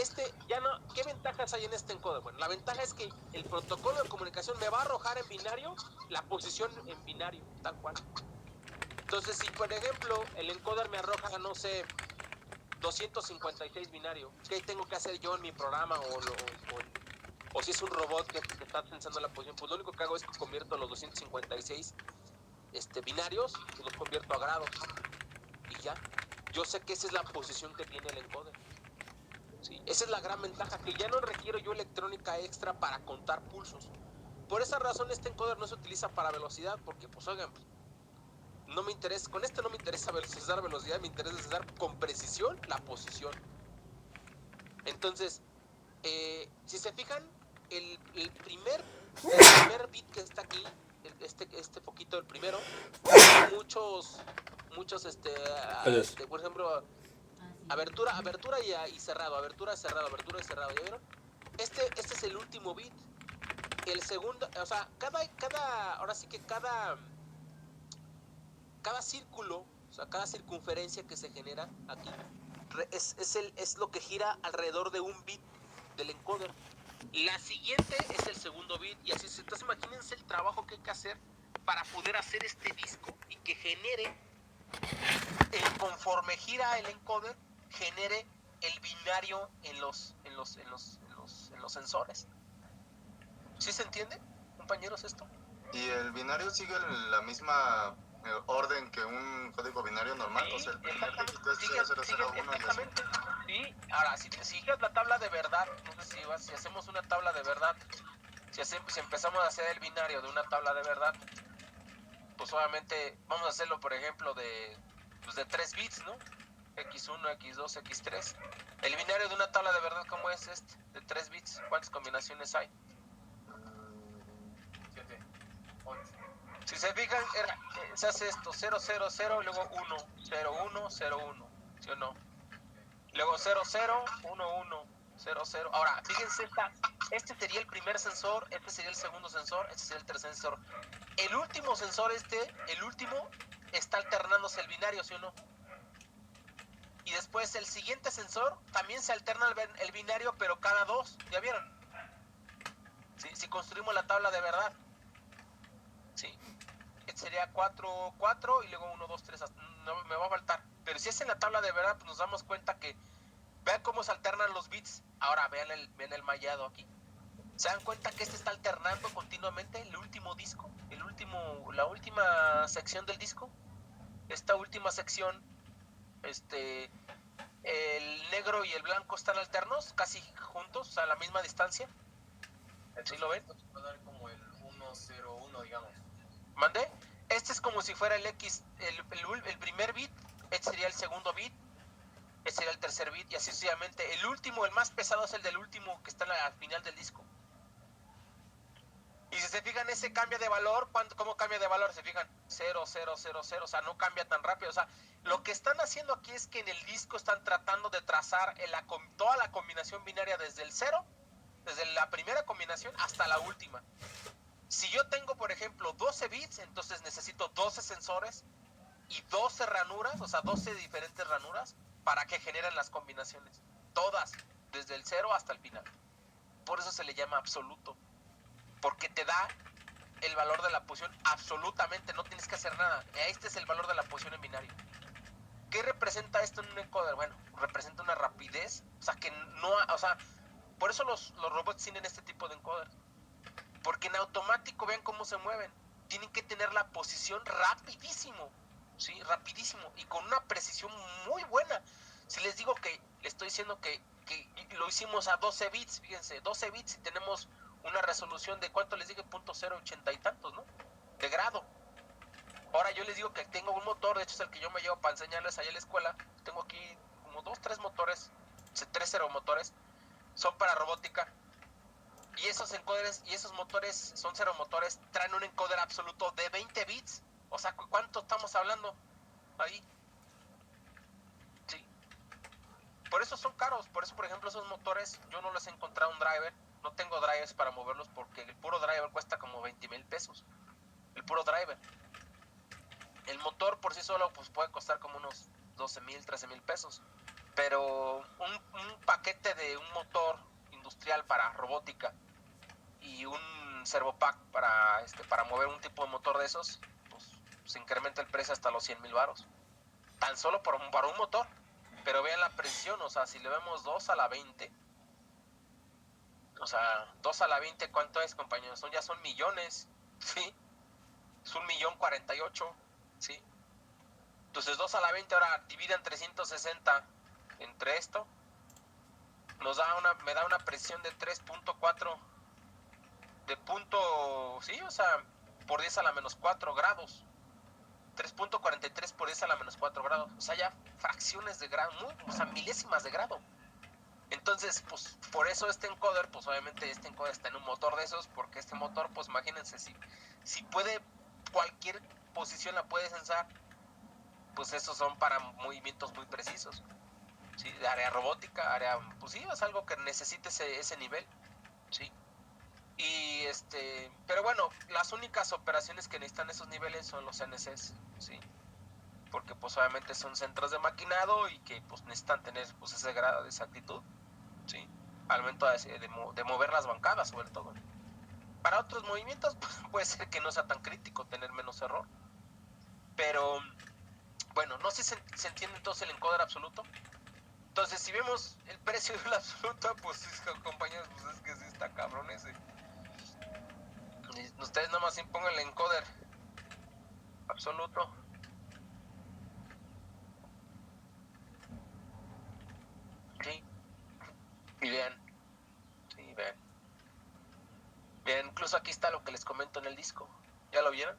ya no, ¿qué ventajas hay en este encoder? Bueno, la ventaja es que el protocolo de comunicación me va a arrojar en binario la posición en binario, tal cual. Entonces, si por ejemplo el encoder me arroja, no sé, 256 binario, ¿qué tengo que hacer yo en mi programa o si es un robot que está pensando la posición? Pues lo único que hago es que convierto los 256 binarios, los convierto a grados y ya. Yo sé que esa es la posición que tiene el encoder. ¿Sí? Esa es la gran ventaja, que ya no requiero yo electrónica extra para contar pulsos. Por esa razón este encoder no se utiliza para velocidad, porque pues oigan, no me interesa, con no me interesa cesar velocidad, me interesa cesar con precisión la posición. Entonces, si se fijan, el primer bit que está aquí, este poquito, el primero, muchos, por ejemplo, abertura y cerrado, abertura y cerrado, ¿ya vieron? Este es el último bit. El segundo, o sea, ahora sí que cada círculo, o sea, cada circunferencia que se genera aquí es lo que gira alrededor de un bit del encoder. La siguiente es el segundo bit y así. Entonces imagínense el trabajo que hay que hacer para poder hacer este disco y que genere, conforme gira el encoder, genere el binario en los sensores. ¿Sí se entiende, compañeros, esto? ¿Y el binario sigue la misma orden que un código binario normal? Sí, o sea, el primer dígito es 0001 exactamente. Sí, ahora, si sigues la tabla de verdad, no sé si hacemos una tabla de verdad, si empezamos a hacer el binario de una tabla de verdad, pues obviamente vamos a hacerlo, por ejemplo, de 3 bits, ¿no? X1, X2, X3. El binario de una tabla de verdad, ¿cómo es este? De 3 bits, ¿cuántas combinaciones hay? 7, 8. Si se fijan, se hace esto, 0, 0, 0, luego 1, 0, 1, 0, 1, ¿sí o no? Luego 0, 0, 1, 1, 0, 0. Ahora, fíjense, este sería el primer sensor, este sería el segundo sensor, este sería el tercer sensor. El último sensor, el último, está alternándose el binario, ¿sí o no? Y después el siguiente sensor también se alterna el binario, pero cada 2, ¿ya vieron? ¿Sí? Si construimos la tabla de verdad, ¿sí? Este sería 4, 4 y luego 1, 2, 3, no me va a faltar. Pero si es en la tabla de verdad, pues nos damos cuenta que, vean cómo se alternan los bits. Ahora vean el mallado aquí. ¿Se dan cuenta que este está alternando continuamente el último disco? La última sección del disco. Esta última sección, el negro y el blanco están alternos, casi juntos, o sea, a la misma distancia. ¿Sí lo ven? Va a dar como el 101, digamos. ¿Mandé? Este es como si fuera el X, el primer bit, este sería el segundo bit, este sería el tercer bit y así sucesivamente. El último, el más pesado es el del último que está al final del disco. Y si se fijan, ese cambia de valor, ¿cómo cambia de valor? Se fijan, 0, 0, 0, 0, o sea, no cambia tan rápido. O sea, lo que están haciendo aquí es que en el disco están tratando de trazar toda la combinación binaria desde el 0, desde la primera combinación hasta la última. Si yo tengo, por ejemplo, 12 bits, entonces necesito 12 sensores y 12 ranuras, o sea, 12 diferentes ranuras para que generen las combinaciones. Todas, desde el 0 hasta el final. Por eso se le llama absoluto. Porque te da el valor de la posición absolutamente, no tienes que hacer nada. Este es el valor de la posición en binario. ¿Qué representa esto en un encoder? Bueno, representa una rapidez, o sea, que no, o sea, por eso los robots tienen este tipo de encoder. Porque en automático, vean cómo se mueven. Tienen que tener la posición rapidísimo, ¿sí? Rapidísimo y con una precisión muy buena. Si les digo que, le estoy diciendo que lo hicimos a 12 bits, fíjense, 12 bits y tenemos una resolución de, ¿cuánto les dije? 0.080 y tantos, ¿no? De grado. Ahora yo les digo que tengo un motor, de hecho es el que yo me llevo para enseñarles allá en la escuela. Tengo aquí como 3 motores, 3 servomotores, son para robótica. Y esos encoders y esos motores son servomotores, traen un encoder absoluto de 20 bits. O sea, ¿cuánto estamos hablando ahí? Sí. Por eso son caros, por eso por ejemplo esos motores yo no les he encontrado un driver, no tengo drivers para moverlos porque el puro driver cuesta como 20,000 pesos, el puro driver. El motor por sí solo pues puede costar como unos 12,000, 13,000 pesos, pero un paquete de un motor industrial para robótica y un servopack para mover un tipo de motor de esos, pues se incrementa el precio hasta los 100,000 varos, tan solo para un motor. Pero vean la precisión, o sea, si le vemos 2 a la 20, o sea, 2 a la 20, ¿cuánto es, compañeros? Ya son millones, ¿sí? Es 1,048,000, ¿sí? Entonces 2 a la 20 ahora dividan 360 entre esto, me da una precisión de 3.4, de punto, sí, o sea, por 10 a la menos 4 grados. 3.43 por 10 a la menos 4 grados. O sea, ya fracciones de grado, o sea, milésimas de grado. Entonces, pues, por eso este encoder, pues obviamente este encoder está en un motor de esos, porque este motor, pues imagínense, si puede, cualquier posición la puede sensar, pues esos son para movimientos muy precisos, ¿sí? De área robótica, pues sí, es algo que necesite ese nivel, ¿sí? Y pero bueno, las únicas operaciones que necesitan esos niveles son los CNCs, ¿sí? Porque pues obviamente son centros de maquinado y que pues necesitan tener pues ese grado de exactitud, ¿sí? Al momento de mover las bancadas sobre todo. Para otros movimientos pues, puede ser que no sea tan crítico tener menos error. Pero bueno, no sé si se entiende entonces el encoder absoluto. Entonces si vemos el precio del absoluto, pues compañeros, pues es que sí está cabrón ese. Ustedes nomás impongan el encoder absoluto. Sí. Y vean. Sí, vean. Vean, incluso aquí está lo que les comento en el disco. ¿Ya lo vieron?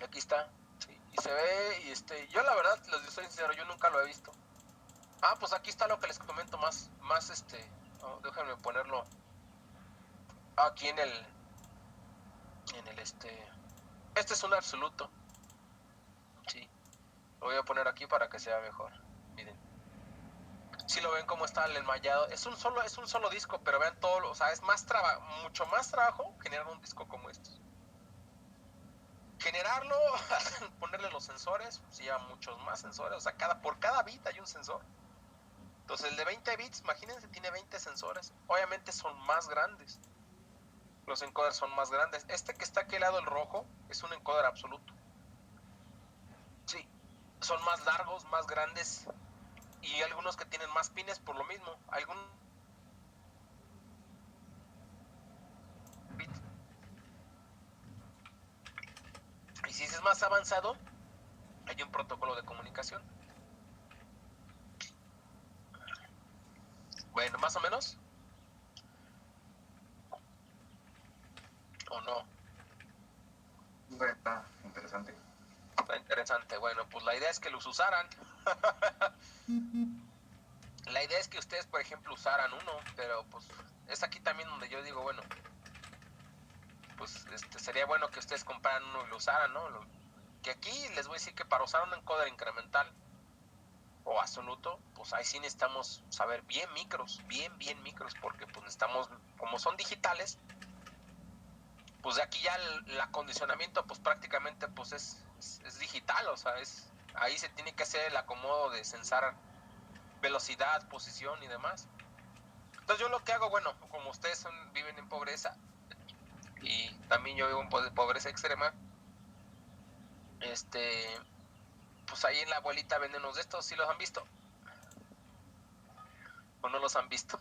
Aquí está. Sí. Y se ve, y yo la verdad, les soy sincero, yo nunca lo he visto. Ah, pues aquí está lo que les comento más, oh, déjenme ponerlo aquí en el, este es un absoluto. Sí. Lo voy a poner aquí para que sea mejor. Miren. Si lo ven cómo está el enmallado, es un solo disco, pero vean todo, o sea, es mucho más trabajo generar un disco como estos. Generarlo, ponerle los sensores, pues lleva muchos más sensores, o sea, por cada bit hay un sensor. Entonces el de 20 bits, imagínense, tiene 20 sensores. Obviamente son más grandes. Los encoders son más grandes. Este que está aquí al lado, el rojo, es un encoder absoluto. Sí, son más largos, más grandes. Y algunos que tienen más pines por lo mismo. Y si es más avanzado, hay un protocolo de comunicación. Bueno, más o menos. ¿O no? Está interesante. Está interesante. Bueno, pues la idea es que los usaran. La idea es que ustedes, por ejemplo, usaran uno, pero pues es aquí también donde yo digo, bueno, pues sería bueno que ustedes compraran uno y lo usaran, ¿no? Que aquí les voy a decir que para usar un encoder incremental o absoluto, pues ahí sí necesitamos saber bien micros, bien micros, porque pues necesitamos, como son digitales, pues de aquí ya el acondicionamiento pues prácticamente pues es digital, o sea, ahí se tiene que hacer el acomodo de censar velocidad, posición y demás. Entonces yo lo que hago, bueno, como ustedes viven en pobreza y también yo vivo en pobreza extrema, pues ahí en la abuelita venden unos de estos, ¿sí los han visto? ¿O no los han visto?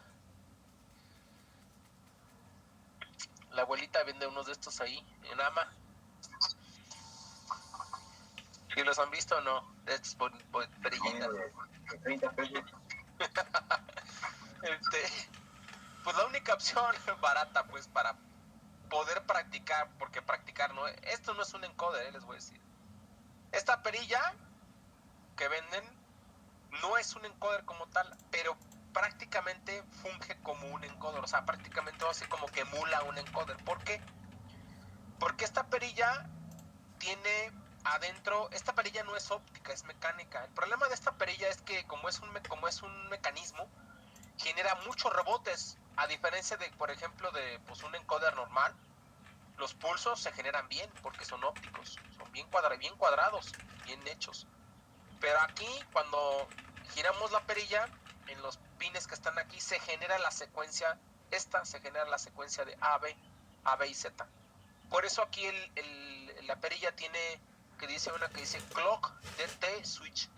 La abuelita vende unos de estos ahí en Ama. ¿Sí los han visto o no? De estos perillitas. 30 pesos. Pues la única opción barata, pues, para poder practicar, porque practicar no, esto no es un encoder, les voy a decir. Esta perilla que venden no es un encoder como tal, pero prácticamente funge como un encoder, o sea, prácticamente así como que emula un encoder. ¿Por qué? Porque esta perilla tiene adentro, esta perilla no es óptica, es mecánica. El problema de esta perilla es que como es un mecanismo, genera muchos rebotes, a diferencia de, por ejemplo, de pues, un encoder normal. Los pulsos se generan bien porque son ópticos, son bien cuadrados, bien hechos. Pero aquí, cuando giramos la perilla, en los pines que están aquí, se genera la secuencia, se genera la secuencia de A, B y Z. Por eso aquí la perilla tiene, que dice clock DT switch,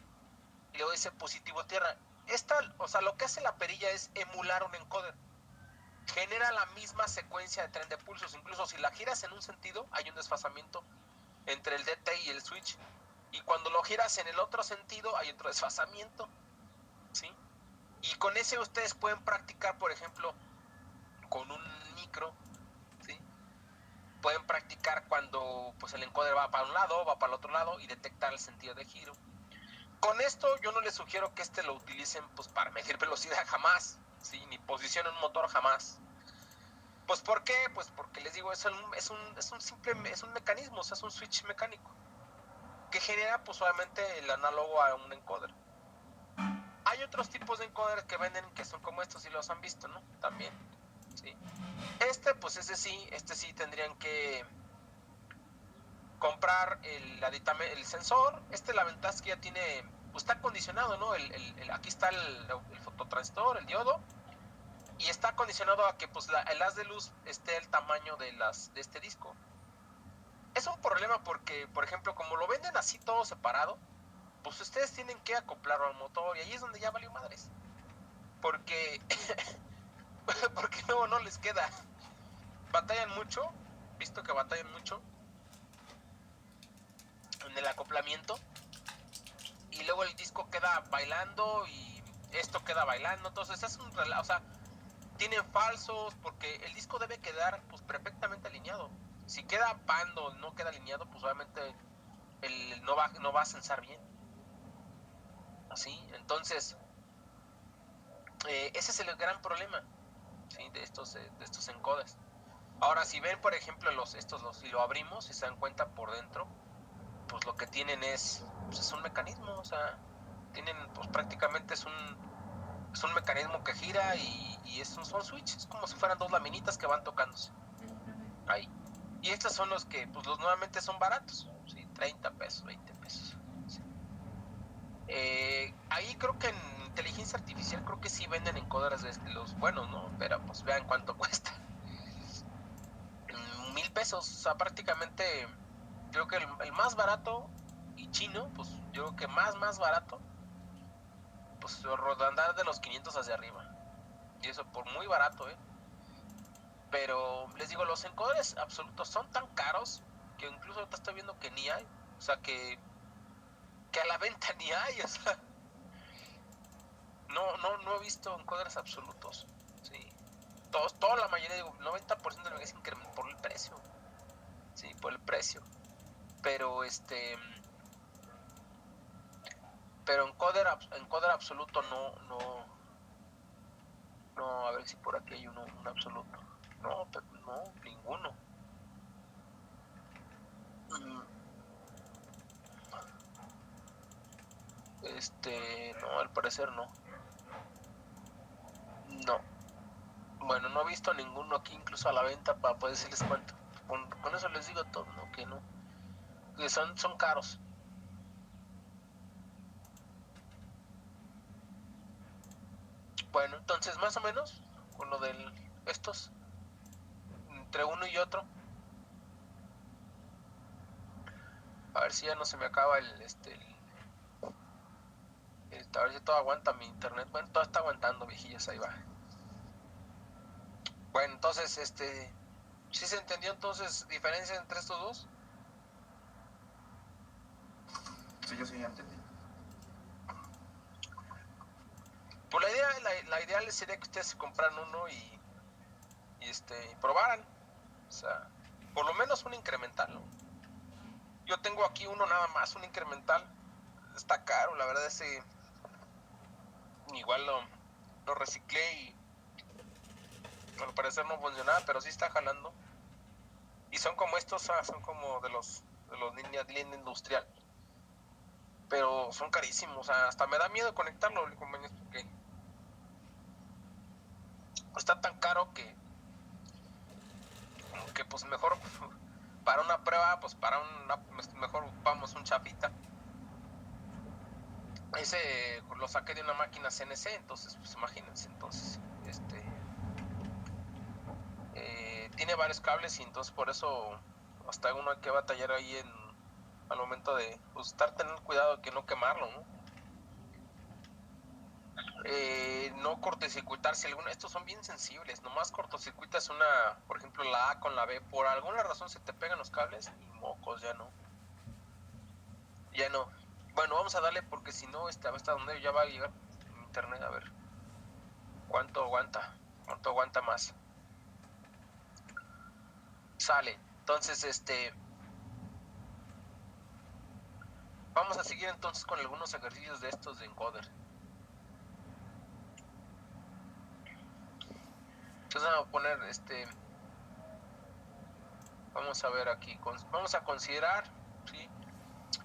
y luego dice positivo tierra. O sea, lo que hace la perilla es emular un encoder. Genera la misma secuencia de tren de pulsos, incluso si la giras en un sentido, hay un desfasamiento entre el DT y el switch, y cuando lo giras en el otro sentido, hay otro desfasamiento, ¿sí? Y con ese ustedes pueden practicar, por ejemplo, con un micro, ¿sí? Pueden practicar cuando pues el encoder va para un lado, va para el otro lado y detectar el sentido de giro. Con esto yo no les sugiero que lo utilicen pues para medir velocidad jamás, ¿sí? Ni posición en un motor jamás. Pues ¿por qué? Pues porque les digo, es un mecanismo, o sea, es un switch mecánico que genera pues obviamente el análogo a un encoder. Hay otros tipos de encoders que venden que son como estos, y los han visto, ¿no? También, ¿sí? Pues este sí tendrían que comprar el sensor. La ventaja es que ya tiene, pues está acondicionado, ¿no? Aquí está el fototransistor, el diodo, y está acondicionado a que pues el haz de luz esté el tamaño de este disco. Es un problema porque, por ejemplo, como lo venden así todo separado, pues ustedes tienen que acoplarlo al motor, y ahí es donde ya valió madres. Porque no les queda. Batallan mucho, visto que batallan mucho en el acoplamiento, y luego el disco queda bailando y esto queda bailando, entonces es un relajo, o sea, tienen falsos, porque el disco debe quedar pues perfectamente alineado. Si queda pando, no queda alineado, pues obviamente no va a censar bien. Así, entonces ese es el gran problema, ¿sí? de estos encoders. Ahora, si ven, por ejemplo, si lo abrimos, si se dan cuenta por dentro, pues lo que tienen es un mecanismo, o sea, tienen, pues prácticamente es un mecanismo que gira y son switches, es como si fueran dos laminitas que van tocándose ahí. Y estos son los que, pues los nuevamente son baratos, ¿sí? 30 pesos, 20 pesos. ¿Sí? Ahí creo que en inteligencia artificial creo que sí venden encoders de los buenos, ¿no? Pero pues vean cuánto cuesta. 1,000 pesos, o sea, prácticamente creo que el más barato y chino, pues yo creo que más barato, pues andar de los 500 hacia arriba. Y eso por muy barato, Pero les digo, los encoders absolutos son tan caros que incluso ahorita estoy viendo que ni hay. O sea, que a la venta ni hay, o sea. No he visto encoders absolutos, ¿sí? Toda la mayoría, digo, 90% de lo que es incremento por el precio, ¿sí? Por el precio. Pero encoder absoluto no, a ver si por aquí hay un absoluto. No, ninguno. Mm, no, al parecer no. No. Bueno, no he visto ninguno aquí incluso a la venta para poder decirles cuánto. Con eso les digo todo, ¿no? Que no. Que son caros. Bueno, entonces más o menos, con lo de estos, entre uno y otro. A ver si ya no se me acaba a ver si todo aguanta mi internet. Bueno, todo está aguantando, viejillas, ahí va. Bueno, entonces, ¿sí se entendió entonces diferencia entre estos dos? Sí, yo sí ya entendí. Pues la ideal sería que ustedes se compraran uno y probaran. O sea, por lo menos un incremental, ¿no? Yo tengo aquí uno nada más, un incremental. Está caro, la verdad, igual lo reciclé y al parecer no funcionaba, pero sí está jalando. Y son como estos, son como de los línea industrial. Pero son carísimos, hasta me da miedo conectarlo, compañeros, porque está tan caro que pues mejor para una prueba, pues mejor ocupamos un chapita. Ese lo saqué de una máquina CNC, entonces pues imagínense, entonces tiene varios cables y entonces por eso hasta uno hay que batallar ahí al momento de tener cuidado de que no quemarlo, ¿no? No cortocircuitarse alguna, estos son bien sensibles, nomás cortocircuitas por ejemplo la A con la B, por alguna razón se te pegan los cables y mocos, ya no. Bueno, vamos a darle porque si no, hasta donde ya va a llegar internet, a ver cuánto aguanta más. Sale, entonces vamos a seguir entonces con algunos ejercicios de estos de encoder. Entonces vamos a poner vamos a ver aquí, vamos a considerar, ¿sí?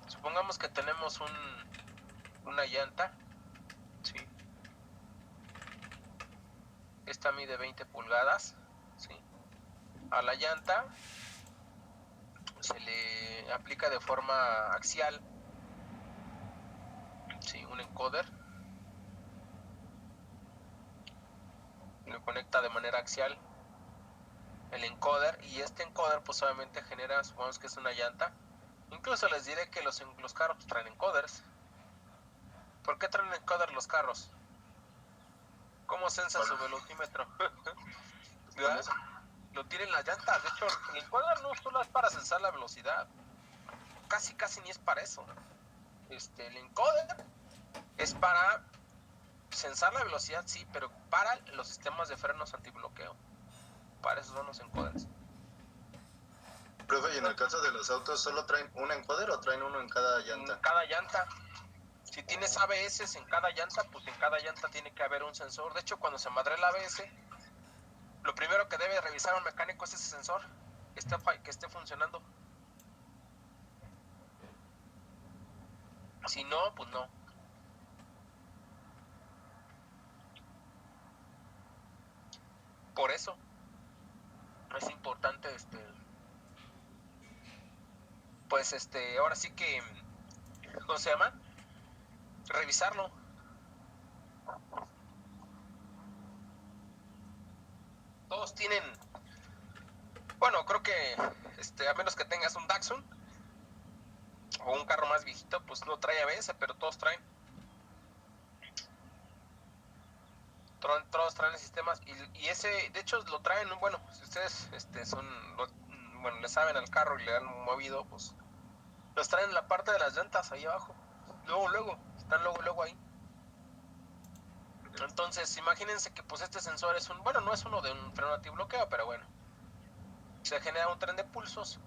Supongamos que tenemos una llanta, ¿sí? Esta mide 20 pulgadas, ¿sí? A la llanta se le aplica de forma axial, ¿sí? Un encoder. Lo conecta de manera axial el encoder y este encoder pues obviamente genera, supongamos que es una llanta. Incluso les diré que los carros traen encoders. ¿Por qué traen encoder los carros? ¿Cómo sensa su velocímetro? Lo tienen las llantas. De hecho, el encoder no solo es para sensar la velocidad. Casi ni es para eso. El encoder es para sensar la velocidad, sí, pero para los sistemas de frenos antibloqueo. Para eso son los encoders. Profe, ¿y en el caso de los autos solo traen un encoder o traen uno en cada llanta? En cada llanta. Si tienes ABS en cada llanta, pues en cada llanta tiene que haber un sensor. De hecho, cuando se madre el ABS, lo primero que debe revisar un mecánico es ese sensor, que esté funcionando. Si no, pues no. Por eso es importante, pues ahora sí que, ¿cómo se llama? Revisarlo. Todos tienen, bueno, creo que, a menos que tengas un Datsun o un carro más viejito, pues no trae ABS, pero todos traen. Todos traen sistemas y ese, de hecho, lo traen, bueno, si ustedes bueno, le saben al carro y le han movido, pues los traen en la parte de las llantas ahí abajo. Están luego ahí. Entonces, imagínense que pues este sensor es bueno, no es uno de un freno antibloqueo, pero bueno, se genera un tren de pulsos,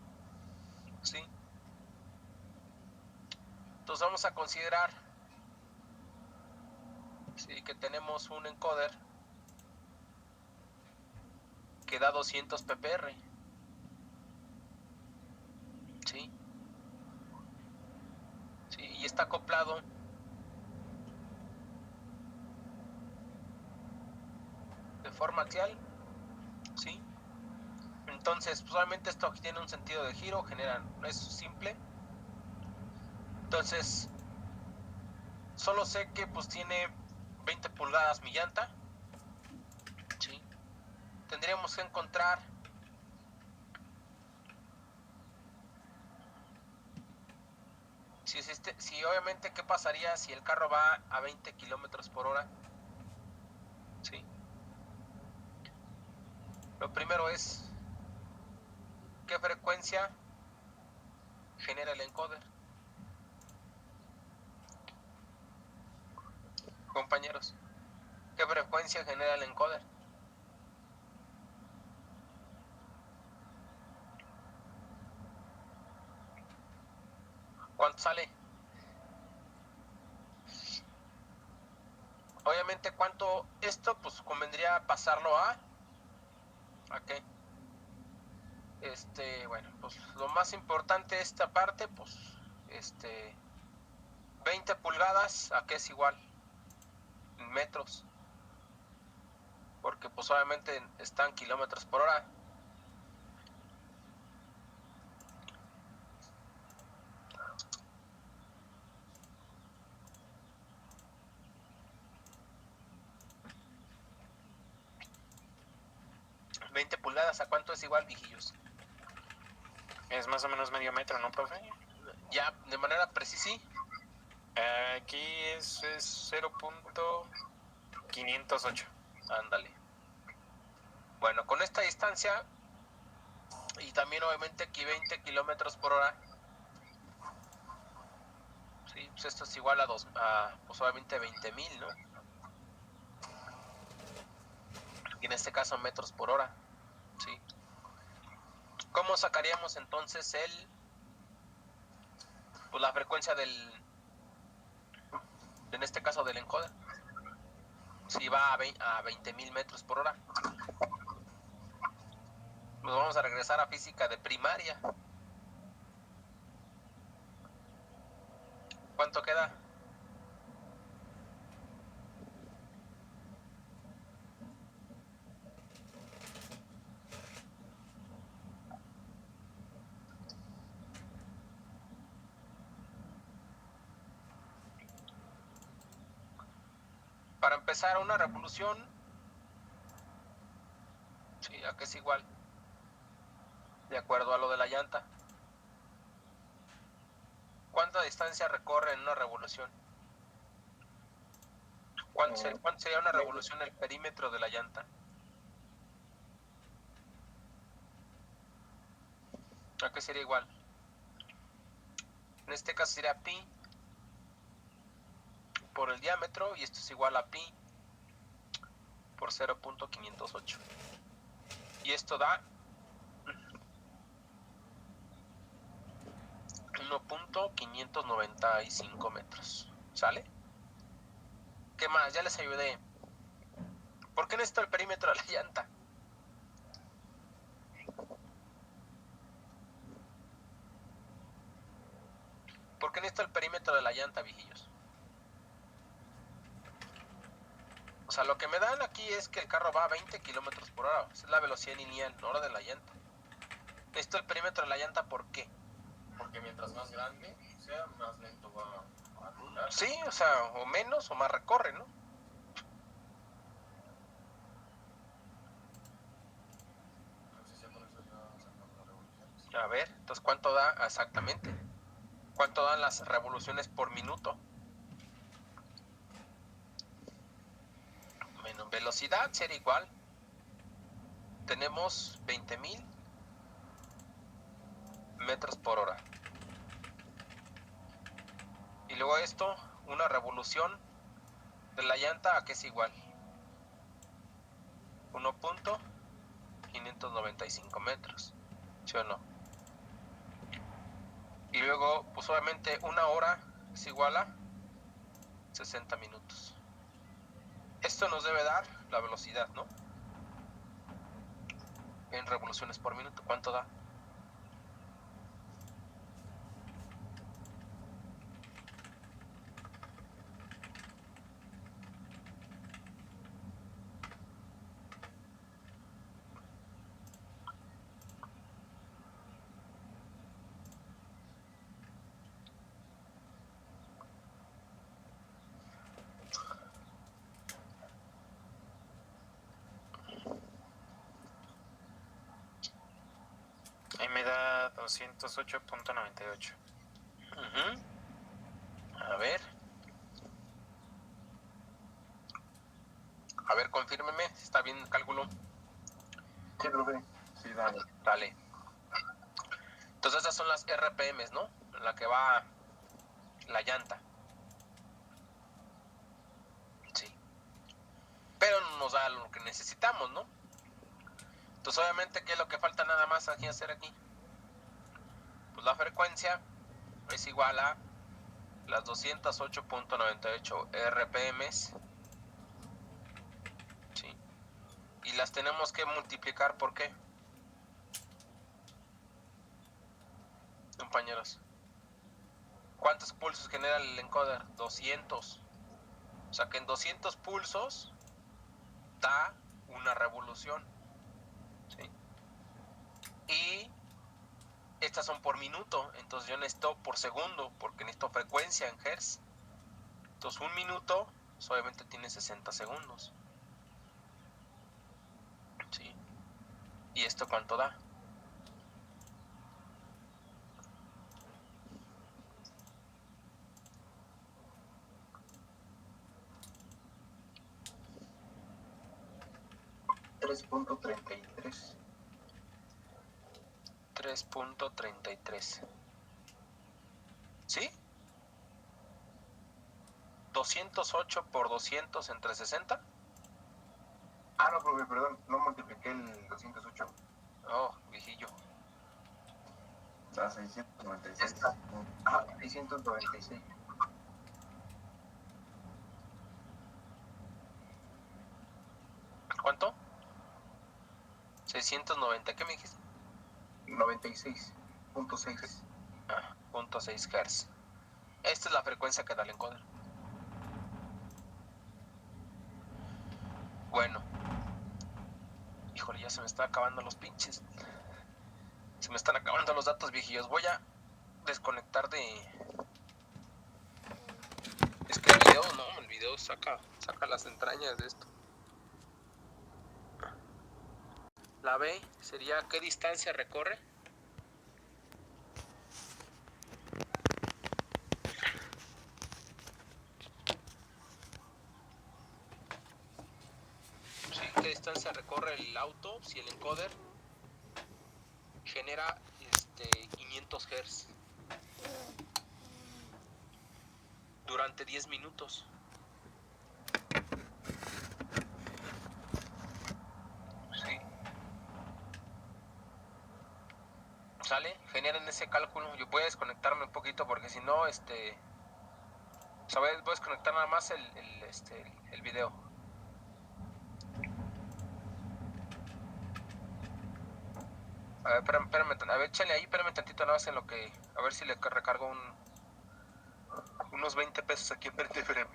¿sí? Entonces vamos a considerar, ¿sí?, que tenemos un encoder que da 200 ppr, ¿sí? ¿sí? Y está acoplado de forma axial, ¿sí? Entonces, pues, obviamente esto aquí tiene un sentido de giro, es simple. Entonces, solo sé que pues tiene 20 pulgadas mi llanta, ¿sí? Tendríamos que encontrar si obviamente qué pasaría si el carro va a 20 kilómetros por hora, ¿sí? Lo primero es qué frecuencia genera el encoder. Compañeros, ¿qué frecuencia genera el encoder? ¿Cuánto sale? Obviamente, ¿cuánto? Esto pues convendría pasarlo a qué? Bueno, pues lo más importante de esta parte, pues 20 pulgadas, ¿a qué es igual? En metros. Porque pues obviamente están kilómetros por hora. ¿20 pulgadas a cuánto es igual, viejillos? Es más o menos medio metro, ¿no, profe? Ya, de manera precisa, sí. Aquí es 0.508. Ándale. Bueno, con esta distancia y también obviamente aquí 20 kilómetros por hora, sí, pues esto es igual a pues obviamente 20,000, ¿no? Y en este caso metros por hora, sí. ¿Cómo sacaríamos entonces pues la frecuencia en este caso del encoder? Si va a 20,000 metros por hora. Nos vamos a regresar a física de primaria. ¿Cuánto queda? Para empezar, una revolución, sí, ¿a qué es igual? De acuerdo a lo de la llanta. ¿Cuánta distancia recorre en una revolución? ¿Cuánto sería una revolución el perímetro de la llanta? ¿A qué sería igual? En este caso sería pi por el diámetro y esto es igual a pi por 0.508. Y esto da 1.595 metros. ¿Sale? ¿Qué más? Ya les ayudé. ¿Por qué necesito el perímetro de la llanta? ¿Por qué necesito el perímetro de la llanta, viejillos? O sea, lo que me dan aquí es que el carro va a 20 kilómetros por hora. Esa es la velocidad lineal, no la de la llanta. Necesito el perímetro de la llanta, ¿por qué? Porque mientras más grande sea, más lento va a rular. Sí, o sea, o menos o más recorre, ¿no? Entonces ya con eso ya sacamos las revoluciones. A ver, entonces, ¿cuánto da exactamente? ¿Cuánto dan las revoluciones por minuto? Bueno, velocidad sería igual. Tenemos 20,000 metros por hora. Y luego esto, una revolución de la llanta, ¿a qué es igual? 1.595 metros, ¿sí o no? Y luego, pues obviamente una hora es igual a 60 minutos. Esto nos debe dar la velocidad, ¿no? En revoluciones por minuto, ¿cuánto da? 208.98. Ujú. A ver. A ver, confírmeme. ¿Está bien el cálculo? Sí, profe. Sí, dale. Dale. Entonces estas son las RPMs, ¿no? En la que va la llanta. Sí. Pero no nos da lo que necesitamos, ¿no? Entonces obviamente, ¿qué es lo que falta nada más aquí hacer aquí? Pues la frecuencia es igual a las 208.98 RPMs. Sí. Y las tenemos que multiplicar ¿por qué? Compañeros. ¿Cuántos pulsos genera el encoder? 200. O sea que en 200 pulsos da una revolución. ¿Sí? Y estas son por minuto, entonces yo necesito por segundo, porque necesito frecuencia en hertz. Entonces un minuto pues obviamente tiene 60 segundos. ¿Sí? ¿Y esto cuánto da? $3.33. 3.33. ¿Sí? 208 por 200 entre 60. Ah, no, profe, perdón, no multipliqué el 208. Oh, viejillo. Está 696. Ah, 696. ¿Cuánto? 690. ¿Qué me dijiste? 96.6. Ah, 0.6 Hz. Esta es la frecuencia que da el encoder. Bueno. Híjole, ya se me están acabando los pinches. Se me están acabando los datos, viejillos. Voy a desconectar de... Es que el video saca las entrañas de esto. La B sería ¿qué distancia recorre? Sí, ¿qué distancia recorre el auto si el encoder genera 500 Hz durante 10 minutos? Sí. ¿Sale? Generen ese cálculo. Yo voy a desconectarme un poquito porque si no, ¿sabes? Voy a desconectar nada más el video. A ver, espérame, a ver, échale ahí, espérame tantito nada más en lo que... A ver si le recargo unos 20 pesos aquí, espérame.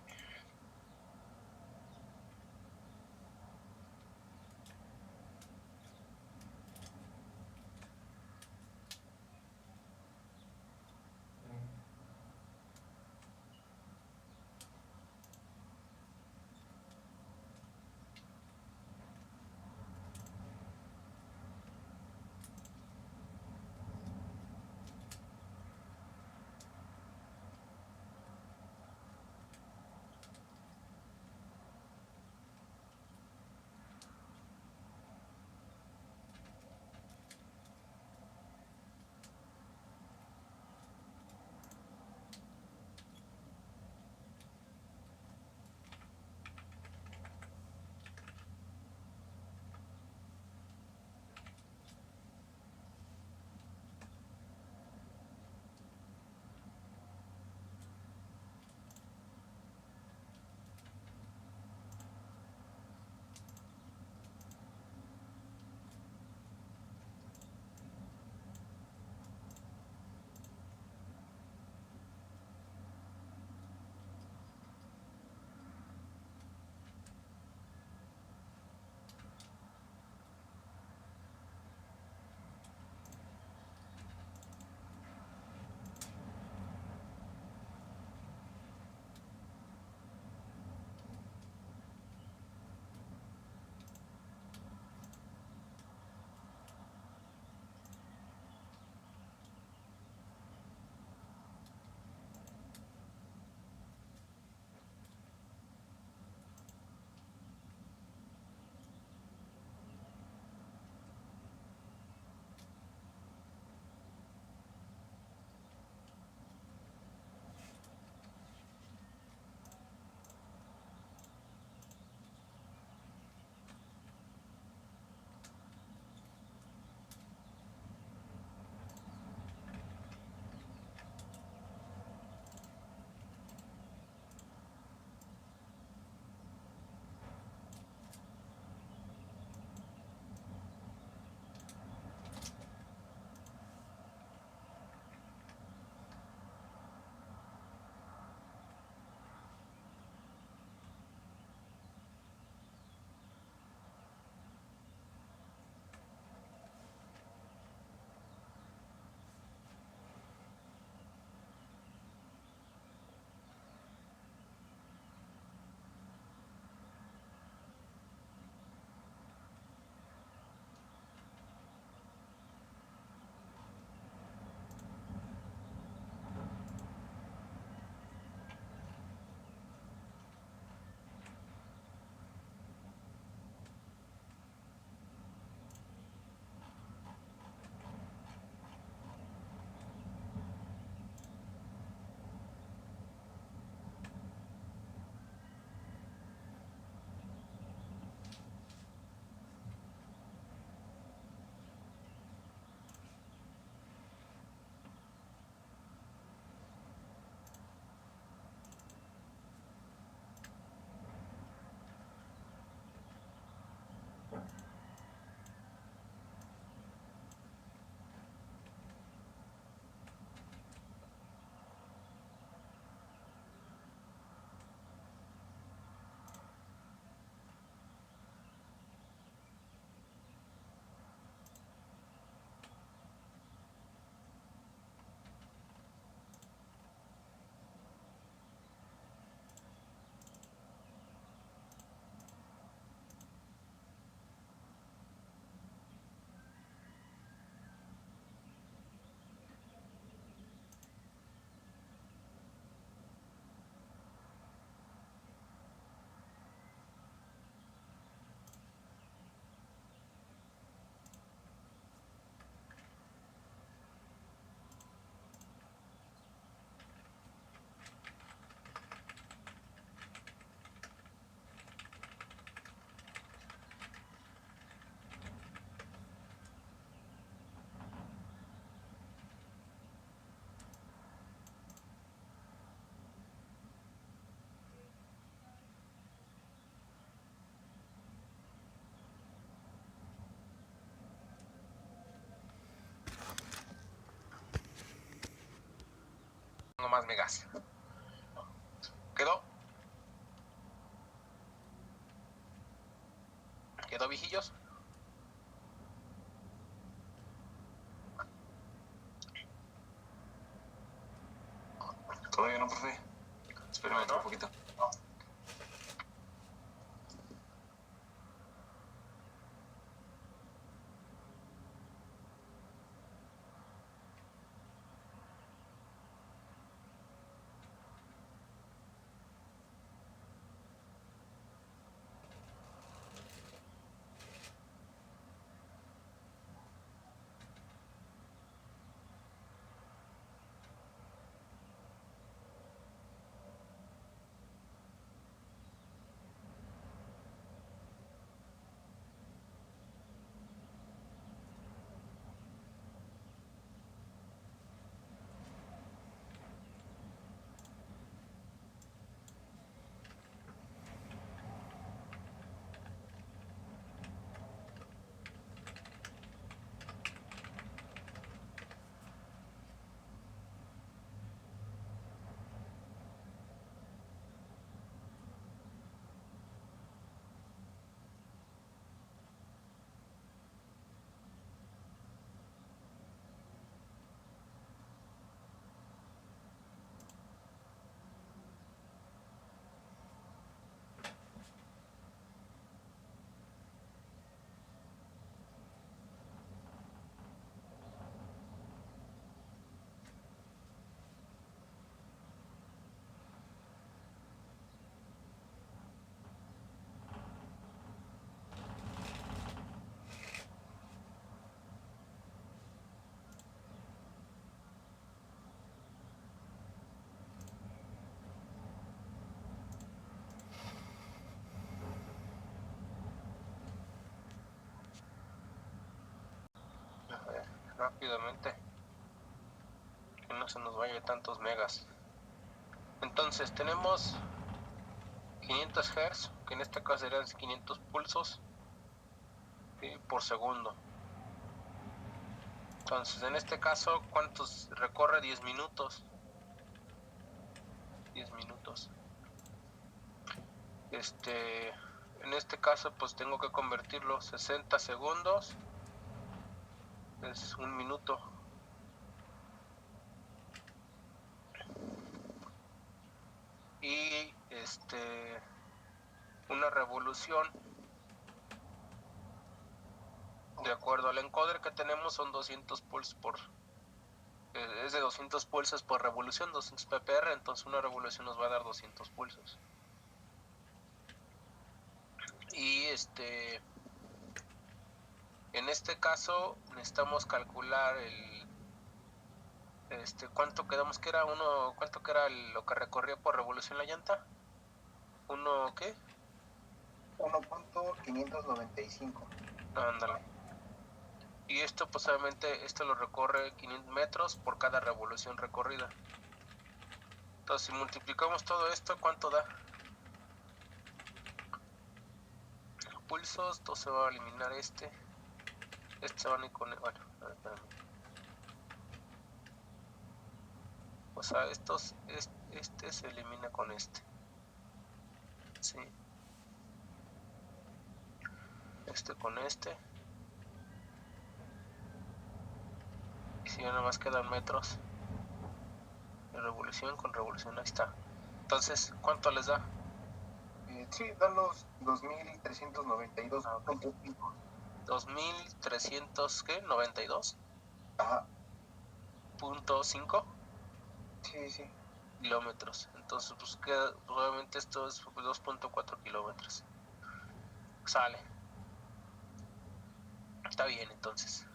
tengo más megas. ¿Quedó? ¿Quedó, viejillos? Todavía no, profe. Espérame otro poquito. A ver, rápidamente. Que no se nos vaya tantos megas. Entonces tenemos 500 Hz, que en este caso serían 500 pulsos por segundo. Entonces, en este caso, ¿cuántos recorre? 10 minutos. 10 minutos. En este caso, pues tengo que convertirlo 60 segundos. Es un minuto. Y una revolución, de acuerdo al encoder que tenemos, son 200 pulsos por es de 200 pulsos por revolución, 200 ppr, entonces una revolución nos va a dar 200 pulsos. Y en este caso necesitamos calcular ¿cuánto quedamos que era? ¿Cuánto que era lo que recorría por revolución la llanta? ¿Qué? 1.595. Ándale. Y esto, pues obviamente, esto lo recorre 500 metros por cada revolución recorrida. Entonces, si multiplicamos todo esto, ¿cuánto da? Pulsos, entonces se va a eliminar este se van a ir con... Bueno, espérame. O sea, este se elimina con este. Sí. Este con este. Y si ya nada más quedan metros de revolución con revolución, ahí está. Entonces, ¿cuánto les da? Sí, dan los 2.392. Ah, ok. 2.300, ¿qué? 92. Ajá, .5 sí. kilómetros. Entonces, pues queda, probablemente esto es 2.4 kilómetros. Sale. Está bien, entonces.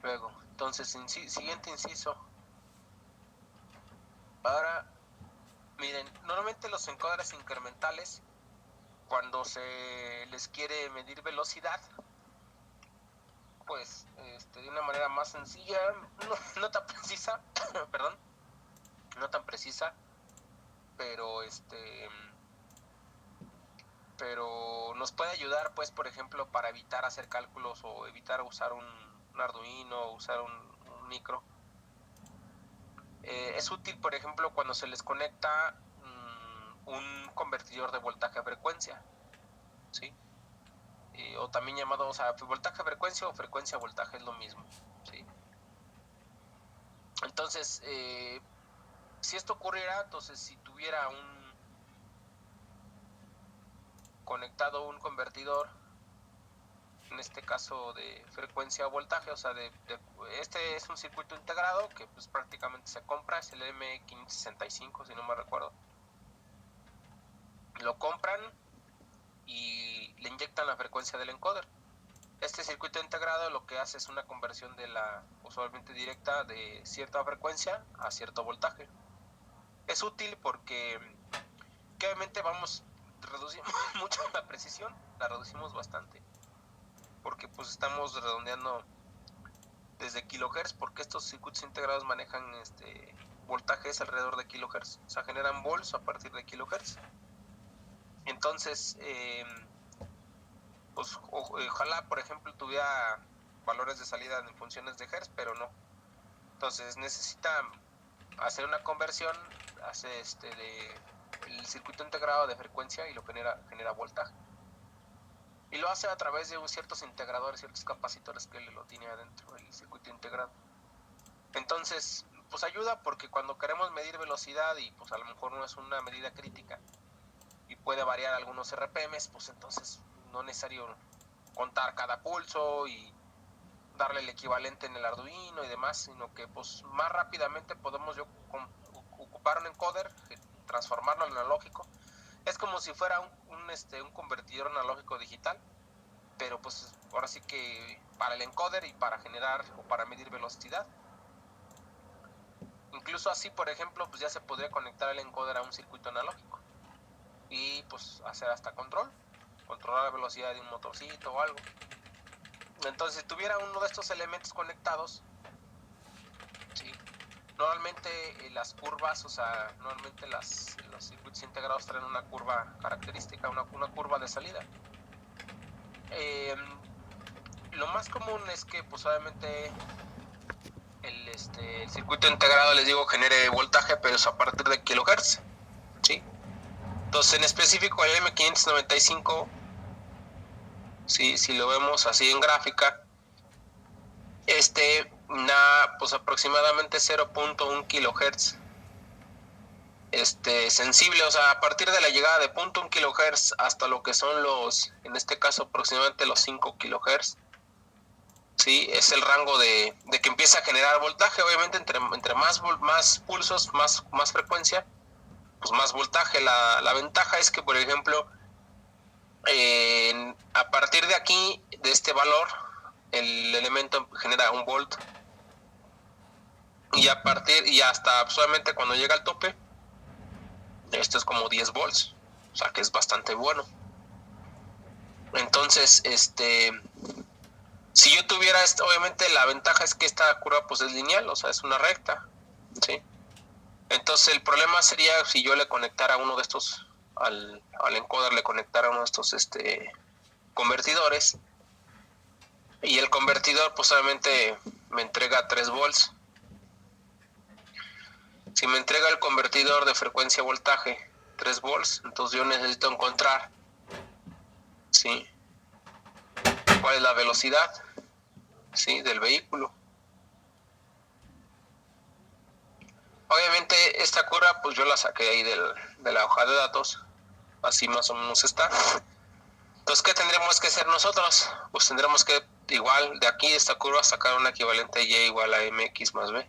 Luego, entonces, siguiente inciso. Ahora, miren, normalmente los encoders incrementales, cuando se les quiere medir velocidad, pues de una manera más sencilla, no tan precisa, perdón, no tan precisa, pero pero nos puede ayudar, pues, por ejemplo, para evitar hacer cálculos o evitar usar un Arduino o usar un micro. es útil, por ejemplo, cuando se les conecta un convertidor de voltaje a frecuencia, ¿sí? O también llamado, o sea, voltaje a frecuencia o frecuencia a voltaje es lo mismo, ¿sí? Entonces, si esto ocurriera, entonces si tuviera conectado un convertidor, en este caso de frecuencia a voltaje, o sea, este es un circuito integrado que pues prácticamente se compra, es el M565 si no me recuerdo. Lo compran y le inyectan la frecuencia del encoder. Este circuito integrado lo que hace es una conversión de la usualmente directa de cierta frecuencia a cierto voltaje. Es útil porque obviamente reducimos mucho la precisión, la reducimos bastante, porque pues estamos redondeando desde kilohertz, porque estos circuitos integrados manejan voltajes alrededor de kilohertz, o sea, generan volts a partir de kilohertz. Entonces, pues ojalá, por ejemplo, tuviera valores de salida en funciones de hertz, pero no. Entonces necesita hacer una conversión, hace el circuito integrado de frecuencia y lo genera voltaje. Y lo hace a través de ciertos integradores, ciertos capacitores que lo tiene adentro del circuito integrado. Entonces, pues ayuda porque cuando queremos medir velocidad y pues a lo mejor no es una medida crítica y puede variar algunos RPMs, pues entonces no es necesario contar cada pulso y darle el equivalente en el Arduino y demás, sino que pues más rápidamente podemos ocupar un encoder, transformarlo en analógico. Es como si fuera un convertidor analógico digital, pero pues ahora sí que para el encoder y para generar o para medir velocidad. Incluso así, por ejemplo, pues ya se podría conectar el encoder a un circuito analógico y pues hacer hasta controlar la velocidad de un motorcito o algo. Entonces, si tuviera uno de estos elementos conectados, ¿sí? Normalmente las curvas, o sea, normalmente los circuitos integrados traen una curva característica, una curva de salida. Lo más común es que, pues obviamente, el circuito integrado, les digo, genere voltaje, pero es a partir de kilohertz, ¿sí? Entonces, en específico, el M595, ¿sí? Si lo vemos así en gráfica, pues aproximadamente 0.1 kilohertz sensible, o sea, a partir de la llegada de 0.1 kilohertz hasta lo que son en este caso aproximadamente los 5 kilohertz, sí, es el rango de que empieza a generar voltaje. Obviamente entre más pulsos, más frecuencia, pues más voltaje. La ventaja es que, por ejemplo, a partir de aquí, de este valor, el elemento genera 1 volt, y hasta solamente cuando llega al tope, esto es como 10 volts, o sea que es bastante bueno. Entonces, si yo tuviera obviamente la ventaja es que esta curva pues es lineal, o sea, es una recta, ¿sí? Entonces el problema sería si yo le conectara uno de estos, al encoder le conectara uno de estos convertidores, y el convertidor pues obviamente me entrega 3 volts. Si me entrega el convertidor de frecuencia a voltaje 3 volts, entonces yo necesito encontrar, ¿sí?, cuál es la velocidad, ¿sí?, del vehículo. Obviamente esta curva pues yo la saqué ahí de la hoja de datos, así más o menos está. Entonces, ¿qué tendremos que hacer nosotros? Pues tendremos que, igual, de aquí de esta curva sacar un equivalente Y igual a MX más B.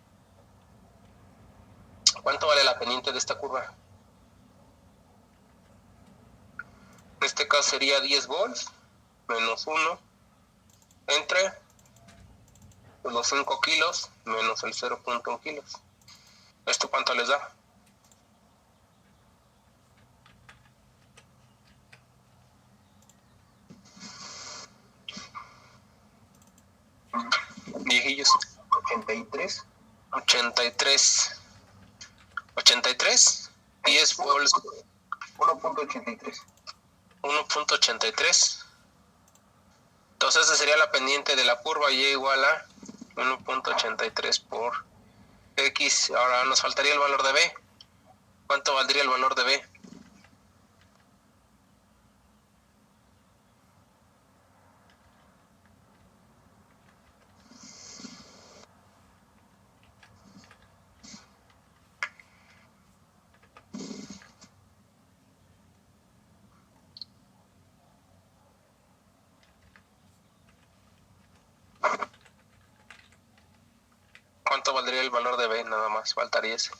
¿Cuánto vale la pendiente de esta curva? En este caso sería 10 volts menos 1 entre los 5 kilos menos el 0.1 kilos. ¿Esto cuánto les da? Viejillos. 83. 10 volts. 1.83. 1.83. Entonces esa sería la pendiente de la curva, Y igual a 1.83 por X, ahora nos faltaría el valor de B. ¿Cuánto valdría el valor de B? ¿Cuánto valdría el valor de B? Nada más, faltaría ese.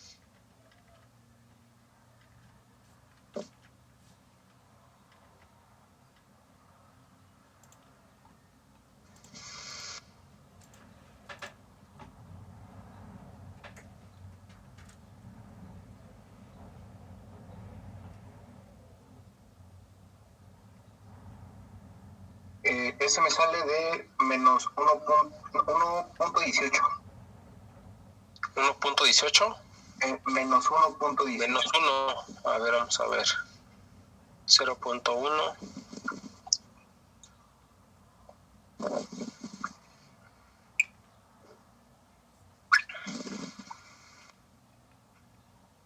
Ese me sale de menos 1.18. 1.18. Menos 1.18. Menos 1. A ver, vamos a ver. 0.1.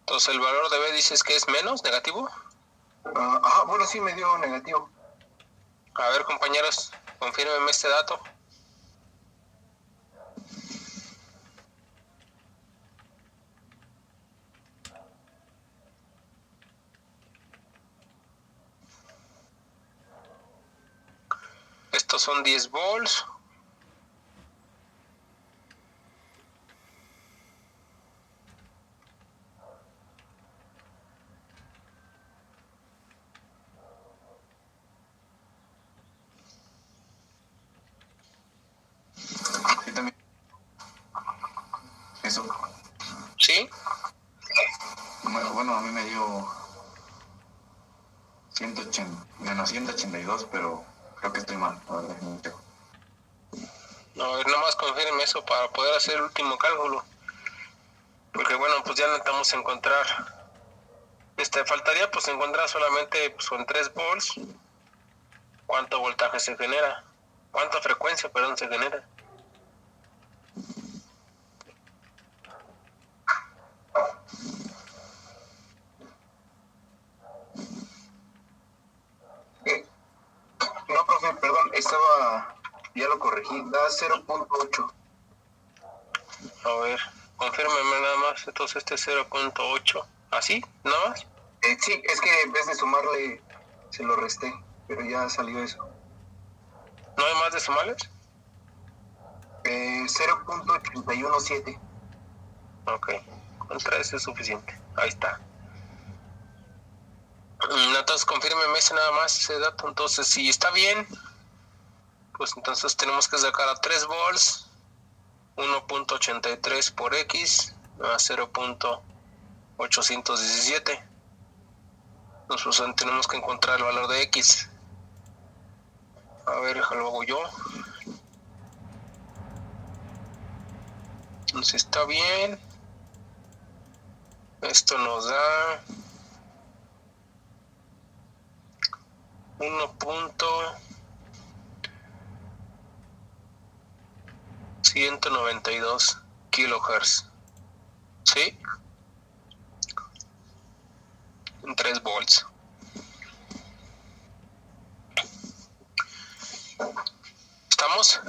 Entonces, ¿el valor de B dices que es menos, negativo? Bueno, sí me dio negativo. A ver, compañeros, confírmenme este dato. Estos son 10 volts. Sí, también. Eso. ¿Sí? Bueno, a mí me dio 180, menos 182, pero creo que estoy mal. A ver, déjame checo. No, a ver, nada más confírmenme eso para poder hacer el último cálculo. Porque bueno, pues ya necesitamos encontrar. Faltaría pues encontrar solamente pues, con 3 volts cuánto voltaje se genera. Cuánta frecuencia, perdón, se genera. No, profe, perdón, ya lo corregí, da 0.8. A ver, confírmeme nada más. Entonces este 0.8. ¿Así? ¿Nada más? Sí, es que en vez de sumarle, se lo resté, pero ya salió eso. ¿No hay más decimales? 0.817. Ok, con 3 es suficiente. Ahí está. Entonces confírmeme ese nada más, ese dato. Entonces, si está bien, pues entonces tenemos que sacar a 3 volts, 1.83 por X, a 0.817. Nosotros tenemos que encontrar el valor de X. A ver, lo hago yo. Entonces está bien. Esto nos da 1.192 kilohertz. ¿Sí? En 3 volts. ¿Estamos?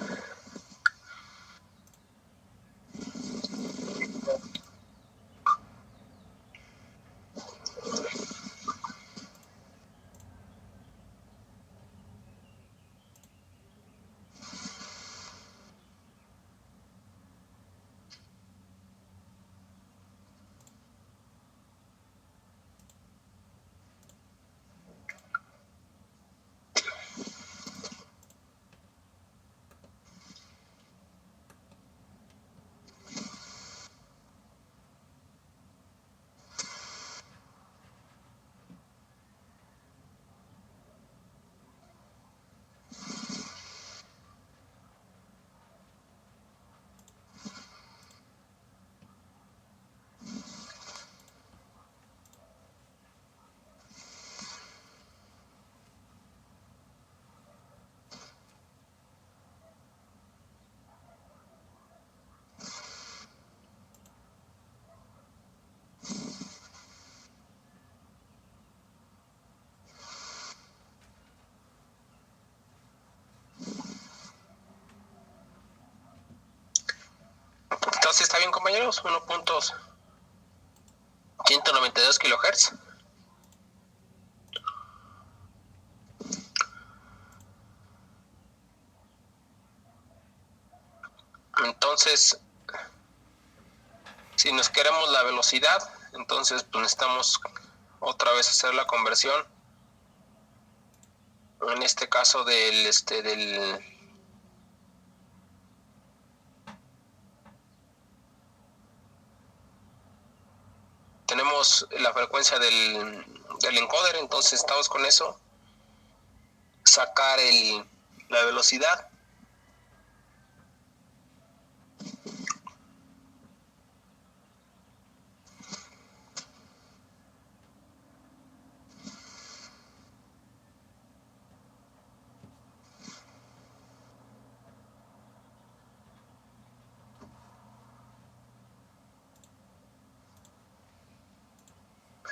compañeros? 1.192 kilohertz. Entonces, si nos queremos la velocidad, entonces pues necesitamos otra vez hacer la conversión. En este caso del tenemos la frecuencia del encoder, entonces estamos con eso, sacar la velocidad.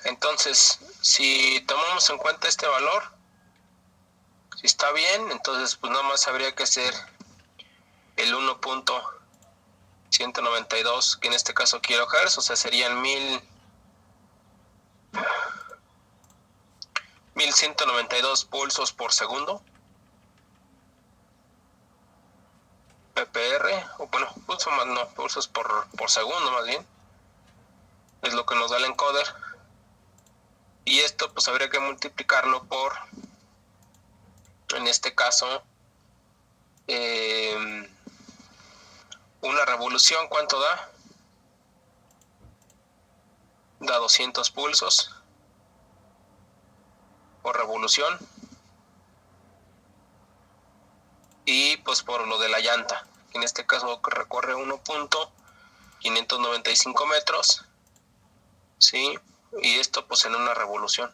Entonces, si tomamos en cuenta este valor, si está bien, entonces pues nada más habría que hacer el 1.192, que en este caso kilohertz, o sea, serían 1192 pulsos por segundo. PPR, o bueno, pulsos por segundo más bien, es lo que nos da el encoder. Y esto pues habría que multiplicarlo por, en este caso, una revolución. ¿Cuánto da? Da 200 pulsos por revolución. Y pues por lo de la llanta, en este caso recorre 1.595 metros, ¿sí? Y esto pues en una revolución.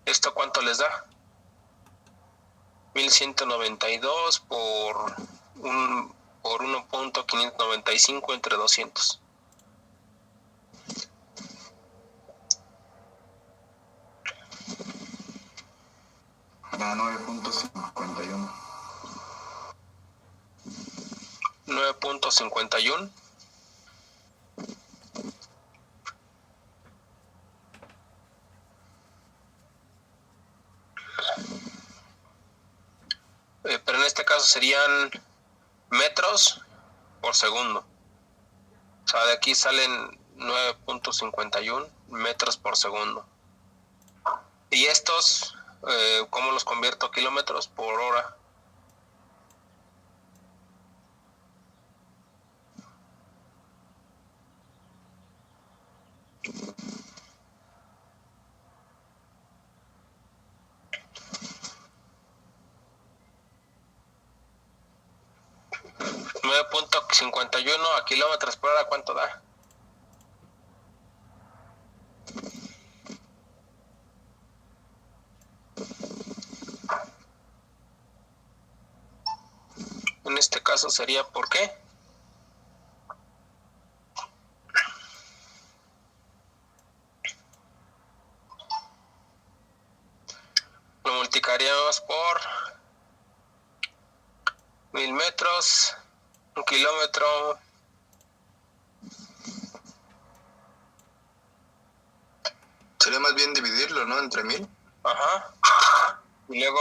¿Esto cuánto les da? 1192 por 1.595 entre 200. Da 9.51. 9.51. Pero en este caso serían metros por segundo. O sea, de aquí salen 9.51 metros por segundo. Y estos, ¿cómo los convierto a kilómetros por hora? .51 a kilómetros por hora, ¿cuánto da? En este caso sería ¿por qué? Lo multiplicaríamos por 1000 metros, un kilómetro. Sería más bien dividirlo, ¿no? Entre 1000. Ajá. Y luego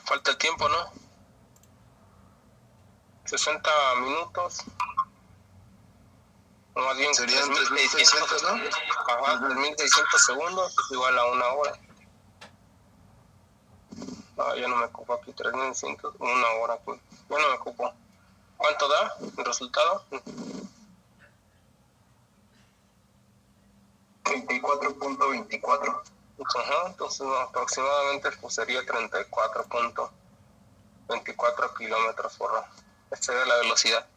falta el tiempo, ¿no? 60 minutos. O más bien Serían 3600, ¿no? Ajá, 3600 segundos es igual a una hora. No, yo no me ocupo aquí, 3600, una hora, pues. Yo no me ocupo. ¿Cuánto da el resultado? 34.24. Ajá, entonces no, aproximadamente pues sería 34.24 kilómetros por hora. Esta sería la velocidad.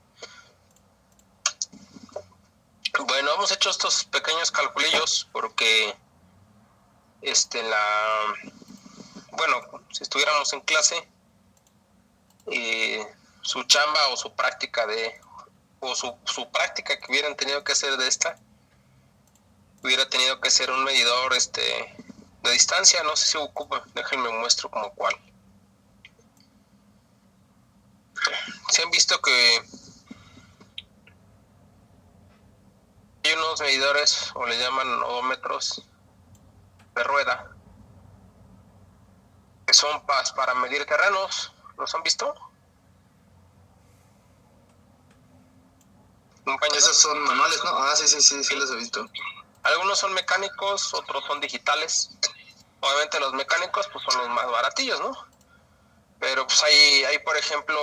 Bueno, hemos hecho estos pequeños calculillos porque bueno, si estuviéramos en clase, su chamba o su práctica su práctica que hubieran tenido que hacer de esta, hubiera tenido que ser un medidor de distancia. No sé si ocupa, déjenme muestro como cuál. Se han visto que hay unos medidores, o le llaman odómetros de rueda, que son para medir terrenos. ¿Los han visto? Esos son manuales, ¿no? Ah, sí los he visto. Algunos son mecánicos, otros son digitales. Obviamente los mecánicos pues son los más baratillos, ¿no? Pero pues hay por ejemplo,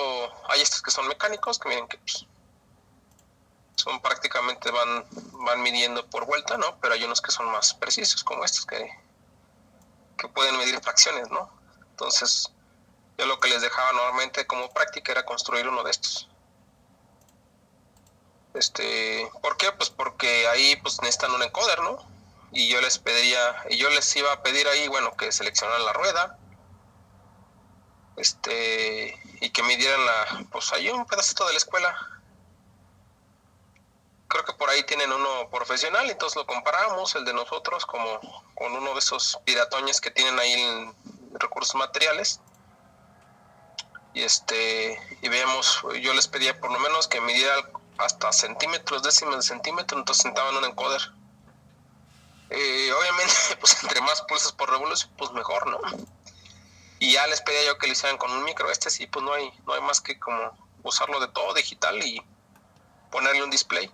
hay estos que son mecánicos, que miren que pues, son prácticamente van midiendo por vuelta, ¿no? Pero hay unos que son más precisos, como estos que pueden medir fracciones, ¿no? Entonces, yo lo que les dejaba normalmente como práctica era construir uno de estos. ¿Por qué? Pues porque ahí pues necesitan un encoder, ¿no? Y yo les iba a pedir ahí, bueno, que seleccionaran la rueda, y que midieran pues ahí un pedacito de la escuela. Creo que por ahí tienen uno profesional, entonces lo comparamos, el de nosotros, como con uno de esos piratones que tienen ahí en recursos materiales. Y veamos, yo les pedía por lo menos que midiera hasta centímetros, décimas de centímetro, entonces sentaban un encoder. Obviamente, pues entre más pulsos por revolución, pues mejor, ¿no? Y ya les pedía yo que lo hicieran con un micro. Sí, pues no hay más que como usarlo de todo digital y ponerle un display.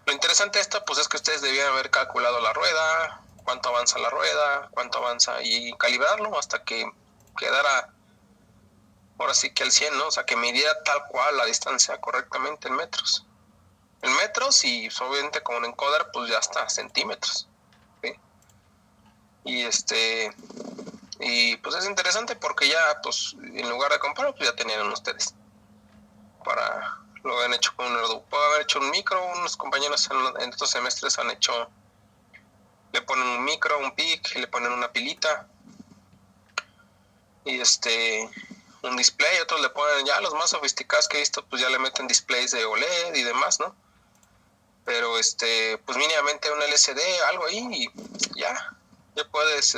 Lo interesante de esto, pues es que ustedes debían haber calculado la rueda, cuánto avanza la rueda, cuánto avanza, y calibrarlo hasta que quedara, ahora sí que al 100, ¿no? O sea, que midiera tal cual la distancia correctamente en metros. En metros, y obviamente con un encoder, pues ya está, centímetros, ¿sí? Y pues es interesante porque ya, pues, en lugar de comprar, pues ya tenían ustedes. Lo han hecho con un Arduino. Puedo haber hecho un micro, unos compañeros en estos semestres le ponen un micro, un PIC, le ponen una pilita, y un display. Otros le ponen, ya los más sofisticados que he visto, pues ya le meten displays de OLED y demás, ¿no? Pero pues mínimamente un LCD, algo ahí, y ya puedes,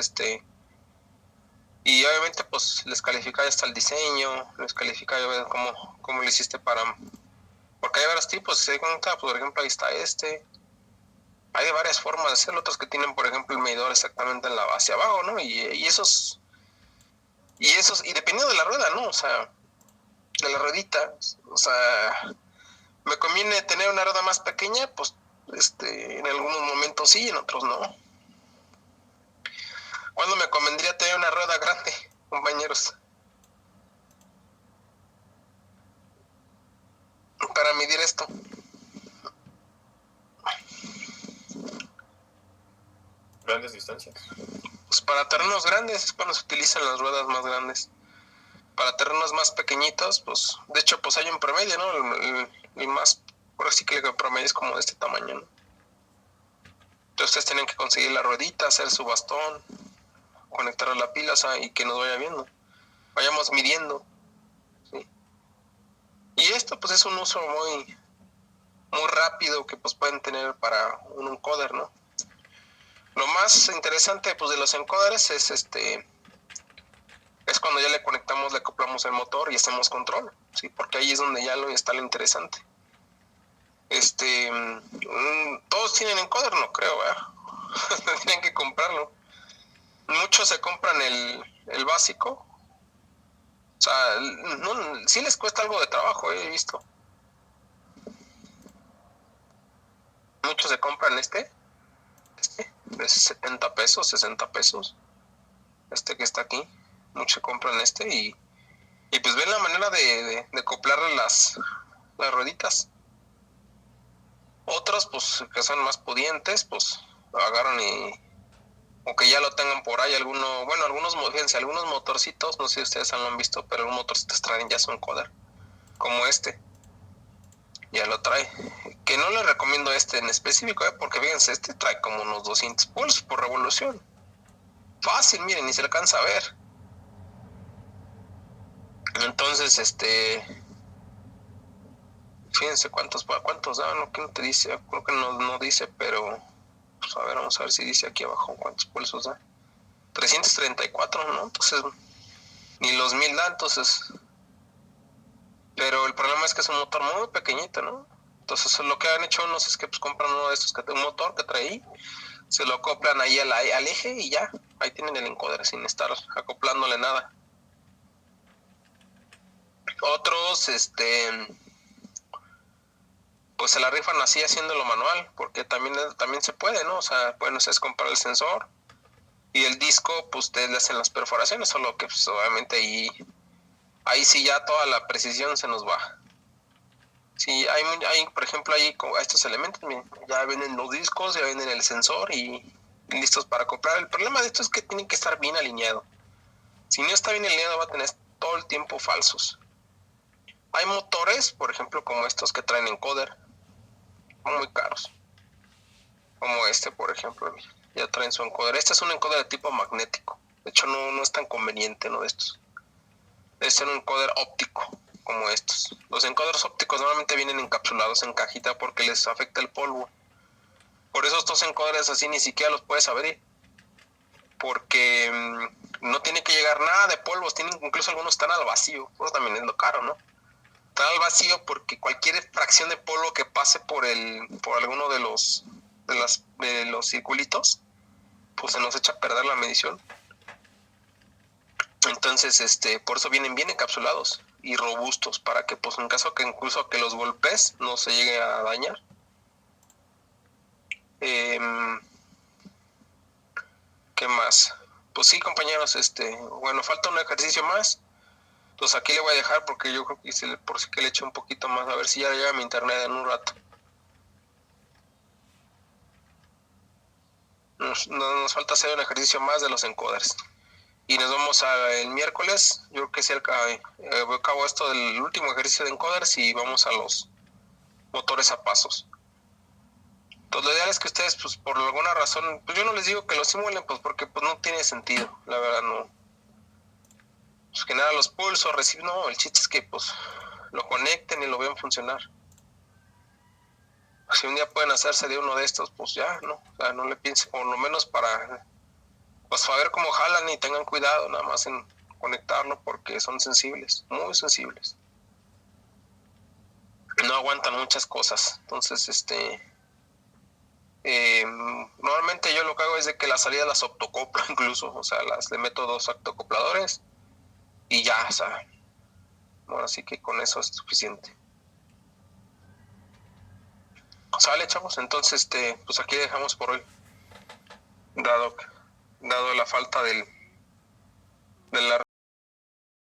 y obviamente pues les califica hasta el diseño, les califica cómo lo hiciste porque hay varios tipos. Se cuenta, por ejemplo, ahí está hay varias formas de hacerlo. Otros que tienen, por ejemplo, el medidor exactamente en la base abajo, ¿no? Y esos, y dependiendo de la rueda, ¿no? O sea, de la ruedita, o sea, me conviene tener una rueda más pequeña, pues en algunos momentos sí, en otros no. ¿Cuándo me convendría tener una rueda grande, compañeros? Para medir esto. Grandes distancias. Pues para terrenos grandes es cuando se utilizan las ruedas más grandes. Para terrenos más pequeñitos, pues, de hecho, pues hay un promedio, ¿no? El más, por así que el promedio es como de este tamaño, ¿no? Entonces ustedes tienen que conseguir la ruedita, hacer su bastón, conectar a la pila, o sea, y que nos vaya viendo. Vayamos midiendo, ¿sí? Y esto, pues, es un uso muy rápido que, pues, pueden tener para un encoder, ¿no? Lo más interesante, pues, de los encoders es cuando ya le conectamos, le acoplamos el motor y hacemos control, ¿sí? Porque ahí es donde ya está lo interesante. Todos tienen encoder, no creo, ¿verdad? Tienen que comprarlo. Muchos se compran el básico. O sea, no, sí les cuesta algo de trabajo, he visto. Muchos se compran de 70 pesos, 60 pesos. Que está aquí. Muchos se compran y pues ven la manera de acoplarle las rueditas. Otros, pues, que son más pudientes, pues, lo agarran o que ya lo tengan por ahí, fíjense, algunos motorcitos, no sé si ustedes lo han visto, pero algunos motorcitos traen ya su encoder, como ya lo trae. Que no les recomiendo en específico, porque fíjense, trae como unos 200 pulsos por revolución. Fácil, miren, ni se alcanza a ver. Entonces, fíjense cuántos da, ¿no? ¿Qué no te dice? Creo que no dice, pero pues a ver, vamos a ver si dice aquí abajo cuántos pulsos da. 334, ¿no? Entonces, ni los 1000 da, entonces. Pero el problema es que es un motor muy pequeñito, ¿no? Entonces lo que han hecho unos es que pues compran uno de estos, un motor que trae ahí, se lo acoplan ahí al eje y ya, ahí tienen el encoder sin estar acoplándole nada. Otros, pues se la rifan así haciéndolo manual, porque también se puede, ¿no? O sea, bueno, es comprar el sensor y el disco, pues ustedes le hacen las perforaciones, solo que pues obviamente ahí sí ya toda la precisión se nos va. Sí, hay por ejemplo, ahí estos elementos, miren, ya vienen los discos, ya vienen el sensor y listos para comprar. El problema de esto es que tienen que estar bien alineado. Si no está bien alineado, va a tener todo el tiempo falsos. Hay motores, por ejemplo, como estos que traen encoder, muy caros. Como por ejemplo, ya traen su encoder. Este es un encoder de tipo magnético. De hecho, no es tan conveniente, ¿no? De estos. Debe ser un encoder óptico, como estos. Los encoders ópticos normalmente vienen encapsulados en cajita porque les afecta el polvo. Por eso estos encoders así ni siquiera los puedes abrir. Porque no tiene que llegar nada de polvos. Incluso algunos están al vacío. Eso también es lo caro, ¿no? Están al vacío porque cualquier fracción de polvo que pase por alguno de los circulitos, pues se nos echa a perder la medición. Entonces, por eso vienen bien encapsulados y robustos, para que pues en caso que incluso que los golpes no se llegue a dañar. ¿Qué más? Pues sí, compañeros, bueno, falta un ejercicio más. Entonces aquí le voy a dejar porque yo creo que por si que le eche un poquito más, a ver si ya llega mi internet en un rato. Nos falta hacer un ejercicio más de los encoders. Y nos vamos el miércoles, yo creo que sí, acabo esto del último ejercicio de encoders y vamos a los motores a pasos. Entonces lo ideal es que ustedes, pues por alguna razón, pues yo no les digo que lo simulen, pues porque pues no tiene sentido, la verdad no. Pues que nada, los pulsos, reciben, no, el chiste es que pues lo conecten y lo vean funcionar. Si un día pueden hacerse de uno de estos, pues ya, ¿no? O sea, no le piensen, por lo menos para ver cómo jalan y tengan cuidado nada más en conectarlo porque son sensibles, muy sensibles. No aguantan muchas cosas. Entonces, normalmente yo lo que hago es de que las salidas las optocoplo incluso, o sea, le meto 2 octocopladores y ya, o sea, bueno, así que con eso es suficiente. Sale, chavos, entonces, pues aquí dejamos por hoy, dado la falta de la